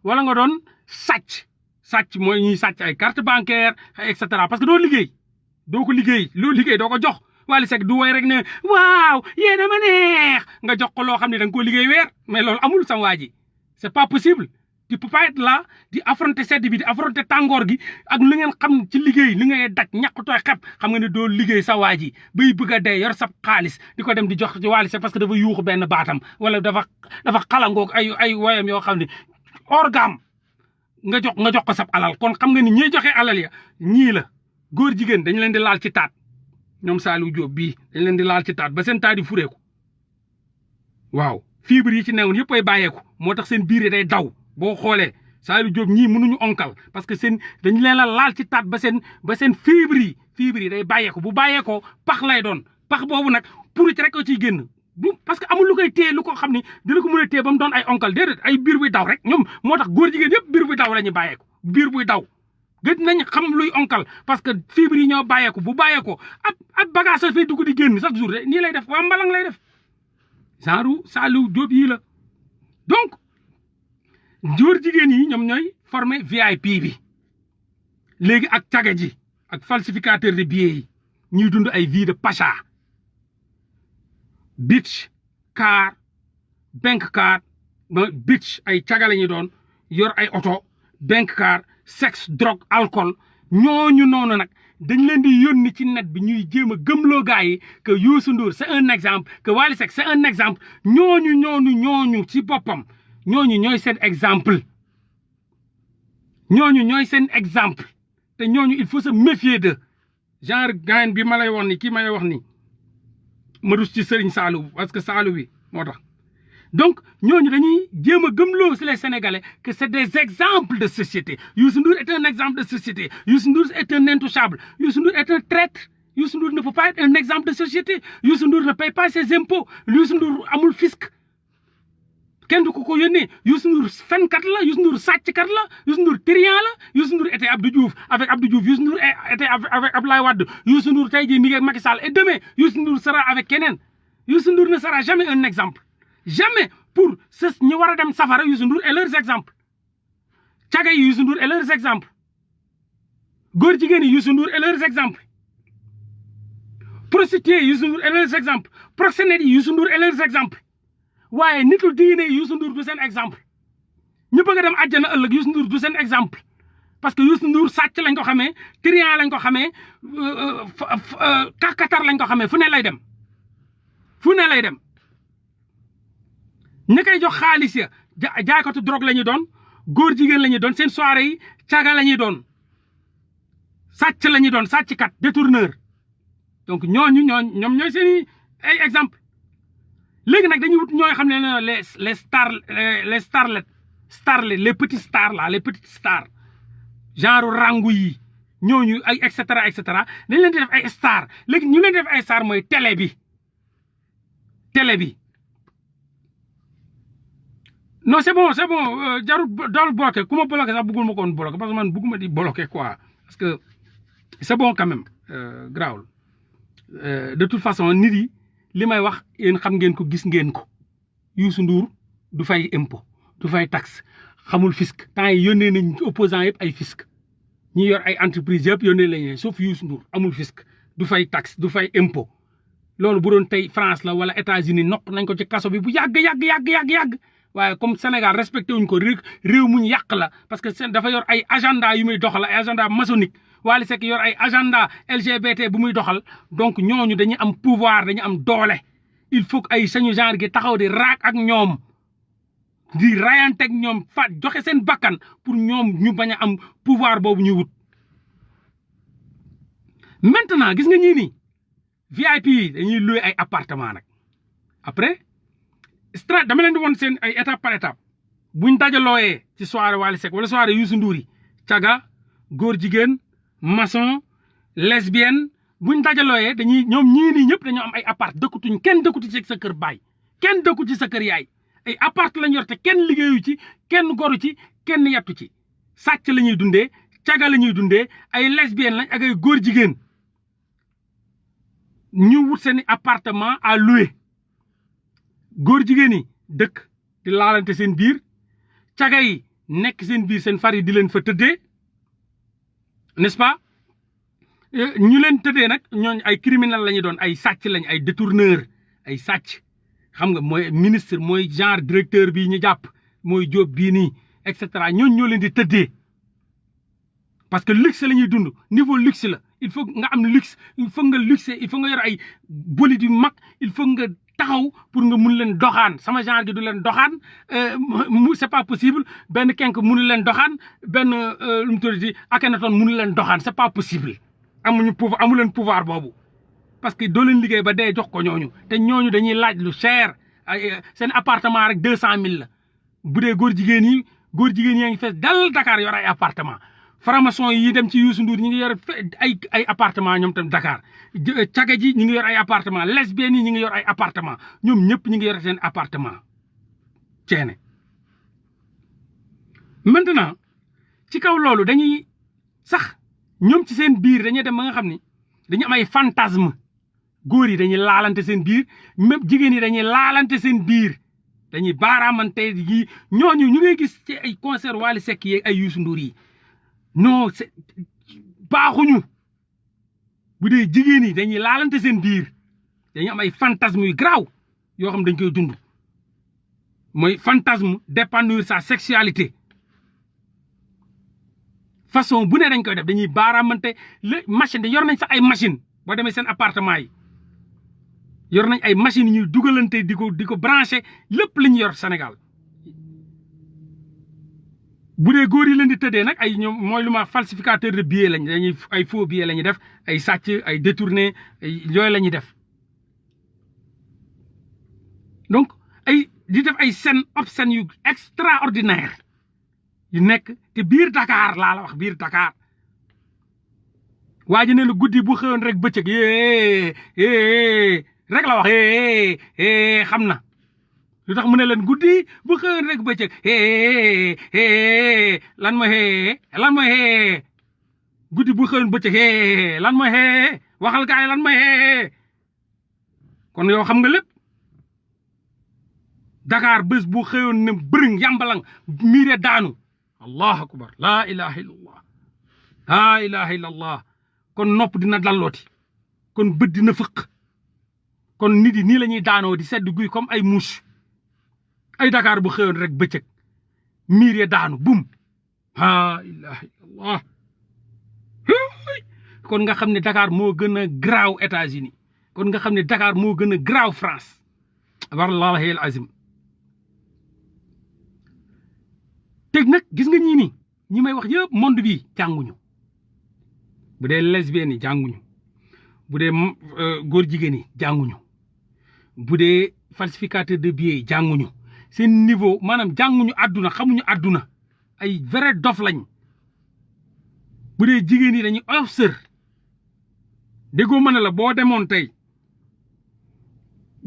wala nga doon sàcc mooy ñuy sàcc ay carte bancaire et cetera parce que doo liggéey doo ko liggéey loo liggéey doo ko jox Wally Seck du woy rek ne waaw yéen a ma neex nga jox ko loo xam ne da nga koo liggéey weer mais loolu amul sama waa ji c'est pas possible tu peux pas être là di affronter sedd bi di affronter tàngoor gi ak li ngeen xam ci liggéey li ngay daj ñàkk tooy xep xam nga ne doo liggéey sa waa ji bay bëgg a dee yor sab xaalis di ko dem di jox ci Wally Seck parce que dafa yuuxu benn baatam wala dafa xalangoog ay woyam yoo xam ne orgam nga jox ko sab alal kon xam nga ni ñiy joxe alal ya ñii la góor jigéen dañ leen di laal ci taat ñoom Saliou Diop bii dañ leen di laal ci taat ba seen taat yi fureeku waaw fibre yi ci newoon yëpp ay bàyyeeku moo tax seen biir yi day daw boo xoolee Saliou Diop ñii mënuñu onkal parce que dañ leen la laal ci taat ba seen fibre yi day bàyyeeku bu bàyyeekoo pax lay doon pax boobu nag pour ci rek ko ciy génn parce que amul lu koy téye lu ko xam ni dina ko mën a téye ba mu doon ay onkal déedéet ay biir buy daw rek ñoom moo tax góor jigéen yëpp biir buy daw la ñuy bàyyeeku biir buy daw gëj nañ xam luy onkal parce que fibre yi ñoo bàyyeeku bu bàyyeekoo ab bagage sa fay dugg di génn chaque jour de nii lay def waa mbalang lay def genre Saliou Diop yii la donc góor jigéen yi ñoom ñooy formé VIP bi léegi ak caga ji ak falsificateur de billets yi ñuy dund ay vie de pacha bitch car bank car bitch ay caga la ñuy doon yor ay oto bank car sexe drogue alcool ñooñu noonu nag dañ leen di yónni ci net bi ñuy jéem a gëmloo gars yi que Youssou Ndour c'est un exemple que Wally Seck c'est un exemple ñooñu ci boppam ñooñu ñooy seen exemple te ñooñu il faut se méfier de genre gaañ bi ma lay wax ni kii ma lay wax ni ma rus ci Serigne Saliou parce que Saliou bi moo tax donc ñooñu dañuy jéem a gëmloo si les Sénégalais que c'est des exemples de société Youssou Ndour est un exemple de société Youssou Ndour est un intouchable Youssou Ndour est un traître Youssou Ndour ne peut pas être un exemple de société Youssou Ndour ne paye pas ses impôts Youssou Ndour amul fisc kenn du ko yónnee Youssou Ndour fenkat la Youssou Ndour sàcckat la Youssou Ndour trian la Youssou Ndour était Abdou Diouf avec Abdou Diouf Youssou Ndour était avec Abdoulaye Wade Youssou Ndour tey jii mi ngi ak Macky Sall et demain Youssou Ndour sera avec keneen Youssou Ndour ne sera jamais un exemple jamais pour ñi war a dem safara Youssou Ndour est leurs exemples caga yi Youssou Ndour est leurs exemples góor jigéen yi Youssou Ndour est leurs exemples prostituées yi Youssou Ndour est leurs exemples proxénètes yi Youssou Ndour est leurs exemples waaye nitul diine yi Youssou Ndour du seen exemple ñu bëgg a dem àjjana ëllëg Youssou Ndour du seen exemple parce que Youssou Ndour sàcc lañ ko xamee trian lañ ko xamee kakatar lañ ko xamee fu ne lay dem ñi koy jox xaalis ya jaaykatu drogue la ñuy doon góor jigéen la ñuy doon seen soirée yi caga la ñuy doon sàcc la ñuy doon sàcckat détourneur donc ñoom ñooy seen ay exemple léegi nag dañuy wut ñooy xam ne les starlets les petits stars là les petites stars genre rangu yi ñooñu ay et cetera dañ leen di def ay star léegi ñu leen di def ay star mooy télé bi non c'est bon jarul dool bloqué ku ma bloqué sax bëggul ma ko woon bloqué parce que man bëgguma di bloqué quoi parce que c'est bon quand même grawul de toute façon nit yi li may wax yéen xam ngeen ko gis ngeen ko Youssou Ndour du fay impôt du fay taxe xamul fisc temps yi yónnee nañ opposant yëpp ay fisc ñi yor ay entreprise yëpp yónnee lañ sauf Youssou Ndour amul fisc du fay taxe du fay impôt loolu bu doon tey France la wala États-Unis noq nañ ko ci kaso bi bu yàgg waaye comme Sénégal respecté wuñ ko réew muñ yàq la parce que dafa yor ay agenda yu muy doxal ay agenda maçonnique Wally Seck yor ay agenda LGBT bu muy doxal donc ñooñu dañuy am pouvoir dañu am doole il faut que ay sañu genre gi taxaw di raak ak ñoom di rayante ak ñoom joxe seen bakkan pour ñoom ñu bañ a am pouvoir boobu ñu wut maintenant gis nga ñii nii VIP yi dañuy louer ay appartement nag après dama leen di woon seen ay étape par étape buñ dajalooyee ci soirée Wally Seck wala soirée Youssou Ndour yi caga góor jigéen maçon lesbienne buñ dajalooyee dañuy ñoom ñii nii ñëpp dañoo am ay appart dëkkutuñ kenn dëkkutu ci sa kër baay kenn dëkku ci sa kër yaay ay appart lañ yor te kenn liggéeyu ci kenn goru ci kenn yattu ci sàcc la ñuy dundee caga la ñuy dundee ay lesbiennes lañ ak ay góor jigéen ñu wut seeni appartement à louer góor jigéen yi dëkk di laalante seen biir caga yi nekk seen biir seen far yi di leen fa tëddee n'est-ce pas ñu leen tëddee nag ñooñ ay criminel la ñu doon ay sàcc lañ ay détourneur ay sàcc xam nga mooy ministre mooy genre directeur bii ñu jàpp mooy Diop bii nii et cetera ñooñ ñoo leen di tëddee parce que luxe la ñuy dund niveau luxe la il faut nga am luxe il faut nga luxe il faut nga yor ay bolide yu mag il faut nga taxaw pour nga mun leen doxaan sama genre gi du leen doxaan c'est pas possible benn kenk munu leen doxaan benn lu mu tuddati Akhenaton munu leen doxaan c'est pas possible amuñu pouvoir amu leen pouvoir boobu parce que doo leen liggéey ba dee jox ko ñooñu te ñooñu dañuy laaj lu cher ay seen appartement rek 200 000 la bu dee góor jigéen yaa ngi fees dal Dakar yor ay appartement franc-maçon yi dem ci Youssou Ndour ñi ngi yor ay appartement ñoom tam Dakar caga ji ñi ngi yor ay appartement lesbiennes yi ñi ngi yor ay appartement ñoom ñëpp ñi ngi yor seen appartement ceene maintenant ci kaw loolu dañuy sax ñoom ci seen biir dañuy dem ba nga xam ni dañu am ay fantasme góor yi dañuy laalante seen biir même jigéen yi dañuy laalante seen biir dañuy baaraamante yi ñooñu ñu ngay gis ci ay concert Wally Seck yi ay Youssou Ndour yi non c'est baaxuñu bu dee jigéen yi dañuy laalante seen biir dañuy am ay fantasme yu garaaw yoo xam dañ koy dund mooy fantasme d'épanouir sa sexualité façon bu ne dañ koy def dañuy baaraamante le machine yor nañ sax ay machine boo demee seen appartement yi yor nañ ay machines ñuy dugalante di ko branché lépp li ñu yor Sénégal bu dee góor yi leen di tëddee nag ay ñoom mooy lu ma falsificateur de billets lañ dañuy ay faux billets la ñuy def ay sàcc ay détourné yooyu la ñuy def donc ay di def ay scènes obscènes yu extraordinaire yu nekk te biir Dakar laa la wax biir Dakar waa ji ne la guddi bu xëyoon rek bëccëg rek la wax xam na lu tax mu ne leen guddi bu xëyoon rek bëccëg lan mooy guddi bu xëyoon bëccëg lan mooy waxal gaay lan mooy kon yow xam nga lépp Dakar bés bu xëyoon ne bërëng yàmbalang miire daanu allahu akbar laa ilaha illallah laa ilaha illallah kon nopp dina dallooti kon bët dina fëq kon nit yi nii la ñuy daanoo di sedd guy comme ay mouche ay Dakar bu xëyoon rek bëccëg miir ya daanu bum laa ilaha illallah kon nga xam ne Dakar moo gën a graaw États-Unis kon nga xam ne Dakar moo gën a graaw France wallahi al azim teg nag gis nga ñii nii ñi may wax yëpp monde bi jànguñu bu dee lesbiennes yi jànguñu bu dee góor jigéen yi jànguñu bu dee falsificateur de billets yi jànguñu seen niveau maanaam jànguñu àdduna xamuñu àdduna ay vrai dof lañ bu dee jigéen yi dañuy oyof sër déggoo mën la boo demoon tey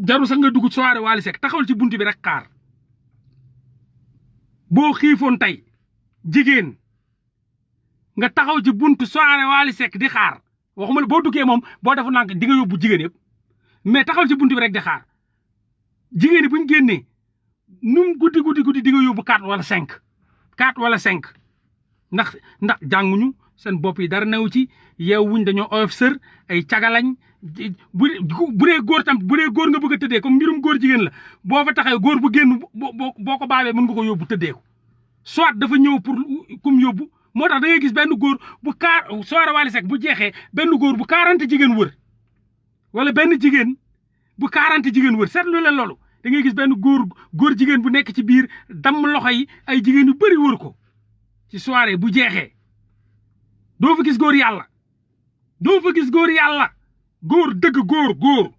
jaru sax nga dugg soirée Wally Seck taxawal ci buntu bi rek xaar boo xiifoon tey jigéen nga taxaw ci buntu soirée Wally Seck di xaar waxuma la boo duggee moom boo defu nank di nga yóbbu jigéen yëpp mais taxawal ci buntu bi rek di xaar jigéen yi buñ génnee num guddi di nga yóbbu 4 wala 5 ndax jànguñu seen bopp yi dara newu ci yeewuñ dañoo oyof sër ay cagalañ bu dee góor tam bu dee góor nga bëgg a tëddee comme mbirum góor jigéen la boo fa taxee góor bu génn boo ko baabee mën nga ko yóbbu tëddee ko soit dafa ñëw pour kum yóbbu moo tax da ngay gis benn góor bu soirée Wally Seck bu jeexee benn góor bu 40 jigéen wër wala benn jigéen bu 40 jigéen wër seetlu leen loolu da ngay gis benn góor jigéen bu nekk ci biir damm loxo yi ay jigéen yu bëri wër ko ci soirée bu jeexee doo fa gis góor yàlla góor dëgg góor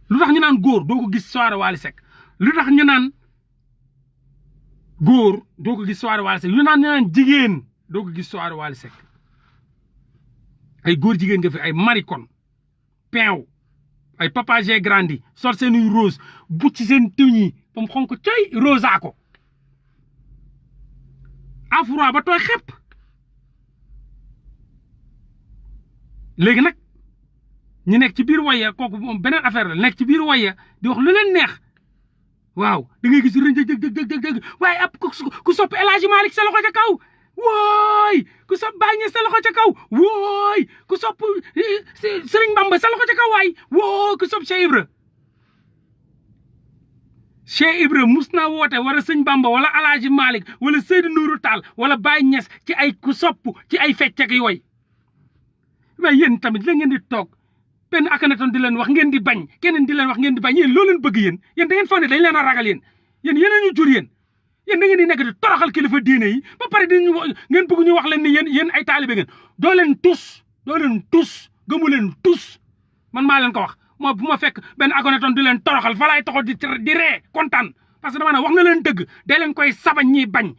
lu tax ñu naan góor doo ko gis soirée Wally Seck lu tax ñu naan góor doo ko gis soirée Wally Seck lu tax ñu naan jigéen doo ko gis soirée Wally Seck ay góor jigéen nga fi ay maricon peew ay papa j'ai grandi sol seeni rose bu ci seen tuñ yi ba mu xonk coy rosa ko afro ba tooy xepp léegi nag ñu nekk ci biir waya kooku moom beneen affaire la nekk ci biir waya di wax lu leen neex waaw da ngay gis rëñ dëg waaye ab ku sopp El Hadji Malick sa loxo ca kaw wooy ku sopp Baye Niass sa loxo ca kaw wooy ku sopp Serigne Bamba sa loxo ca kaw waay wooy ku sopp Cheikh Ibra mus na woote wala sëñ Bamba wala El Hadji Malick wala Seydou Nourou Tall wala Baye Niass ci ay ku sopp ci ay fecc ak yooyu waaye yéen tamit la ngeen di toog benn Akhenaton di leen wax ngeen di bañ keneen di leen wax ngeen di bañ yéen loo leen bëgg yéen da ngeen foog ne dañ leen a ragal yéen ñu jur yéen da ngeen di nekk di toroxal kilifa diine yi ba pare di ngeen bëgg ñu wax leen ni yéen ay taalibe ngeen doo leen tus gëmu leen tus man maa leen ko wax moo bu ma fekk benn Akhenaton di leen toroxal fa laay taxaw di ree kontaan parce que dama ne wax na leen dëgg da leen koy sabañ ñiy bañ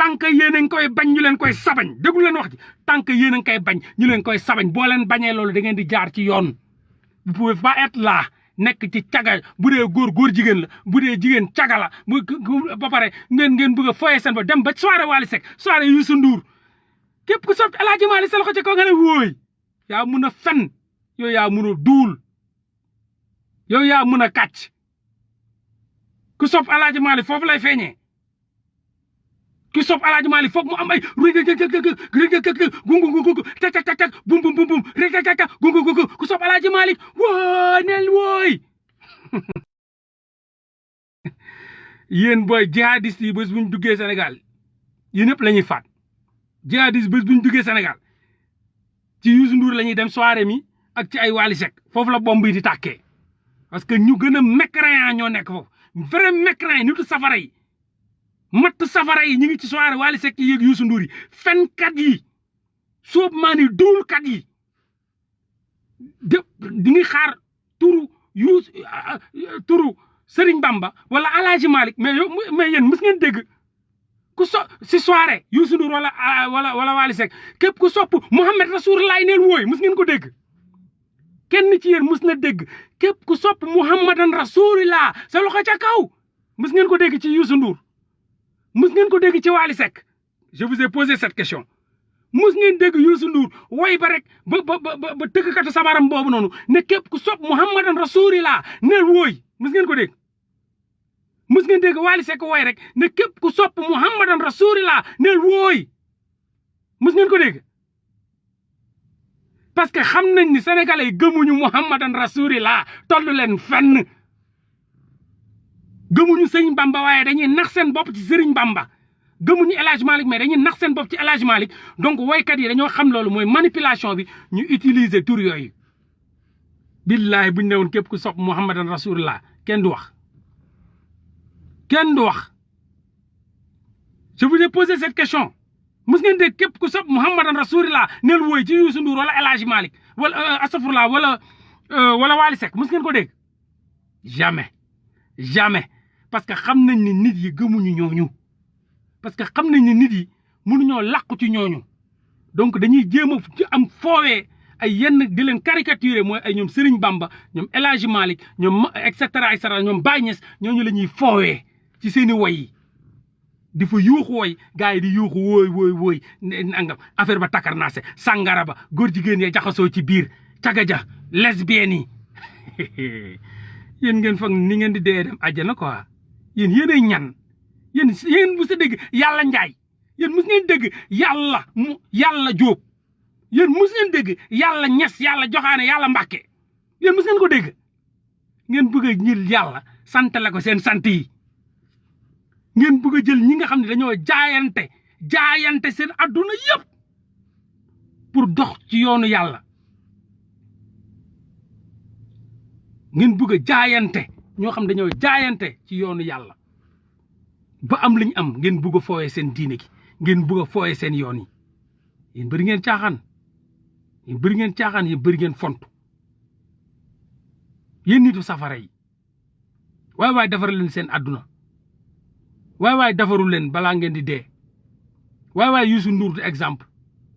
tant que yéen a ngi koy bañ ñu leen koy sabañ déglu leen wax ji tant que yéen a ngi koy bañ ñu leen koy sabañ boo leen bañee loolu da ngeen di jaar ci yoon vous pouvez pas être là nekk ci caga bu dee góor jigéen la bu dee jigéen caga la ba pare ngeen bëgg a foyee seen ba dem ba soirée Wally Seck soirée Youssou Ndour képp ku sopp El Hadji Malick sa loxo ci kaw nga ne wóoy yaa mun a fen yow yaa mun a duul yow yaa mun a kàcc ku sopp El Hadji Malick foofu lay feeñee ku sopp El Hadji Malick foog mu am ay gungu tak bum bum bum gungu ku sopp El Hadji Malick wooy neel wooy yéen booy jihadiste yi bés bu ñu duggee Sénégal yéen ñëpp la ñuy faat jihadiste bés bu ñu duggee Sénégal ci Youssou Ndour la ñuy dem soirée mi ak ci ay Wally Seck foofu la bomb yi di tàkkee parce que ñu gën a mécréant ñoo nekk foofu vrai mécréant nitu safara yi matt safara yi ñu ngi ci soirée Wally Seck yi yëg Youssou Ndour yi fenkat yi soob maa ni duulkat yi di ngi xaar turu Serigne Bamba wala El Hadji Malick mais yéen mës ngeen dégg ku si soirée Youssou Ndour wala Wally Seck képp ku sopp Mouhamed Rasoulaay neel wooy mës ngeen ko dégg kenn ci yéen mës na dégg képp ku sopp Mouhamadan Rasoulillah sa loxo ca kaw mës ngeen ko dégg ci Youssou Ndour mës ngeen ko dégg ci Wally Seck je vous ai posé cette question mës ngeen dégg Youssou Ndour woy ba rek ba tëggkatu sabaram boobu noonu ne képp ku sopp Mouhamadan Rasoulillah neel wooy mës ngeen ko dégg mës ngeen dégg Wally Seck woy rek ne képp ku sopp Mouhamadan Rasoulillah neel wooy mës ngeen ko dégg parce que xam nañ ni sénégalais yi gëmuñu Mouhamadan Rasoulillah tollu leen fenn gëmuñu sëñ Bamba waaye dañuy nax seen bopp ci Sëriñ Bamba gëmuñu El Hadji Malick mais dañuy nax seen bopp ci El Hadji Malick donc woykat yi dañoo xam loolu mooy manipulation bi ñu utiliser tur yooyu billahi buñ ne woon képp ku sopp Mouhamadan Rasoulillah kenn du wax je vous ai posé cette question mës ngeen dégg képp ku sopp Mouhamadan Rasoulillah neel wooy ci Youssou Ndour wala El Hadji Malick wala astafurlah wala Wally Seck mës ngeen ko dégg jamais parce que xam nañ ni nit yi gëmuñu ñooñu parce que xam nañ ni nit yi mënuñoo làqu ci ñooñu donc dañuy jéem a am foowee ay yenn di leen caricaturer mooy ay ñoom Serigne Bamba ñoom El Hadji Malick ñoom et cetera ñoom Baye Niass ñooñu la ñuy foowee ci seeni woy yi di fa yuuxu woy gars yi di yuuxu wooy nangam affaire ba takkar naase sàngara ba góor jigéen ya jaxasoo ci biir cagaja lesbiennes yi yéen ngeen foog ni ngeen di dee dem àjjana quoi yéen ay ñan yéen mos a dégg yàlla njaay yéen mos ngeen dégg yàlla jóob yéen mos ngeen dégg yàlla ñes yàlla joxaane yàlla mbàkke yéen mos ngeen ko dégg ngeen bëgg a ñil yàlla santale ko seen sant yi ngeen bëgg a jël ñi nga xam ne dañoo jaayante seen adduna yëpp pour dox ci yoonu yàlla ngeen bëgg a jaayante ñoo xam dañoo jaayante ci yoonu yàlla ba am liñ am ngeen bëgg a fooyee seen diine gi ngeen bëgg a fooyee seen yoon yi yéen bëri ngeen caaxaan yéen bëri ngeen font yéen nitu safara yi waay defar leen seen adduna waay defarul leen balaa ngeen di dee waay Youssou Ndour du exemple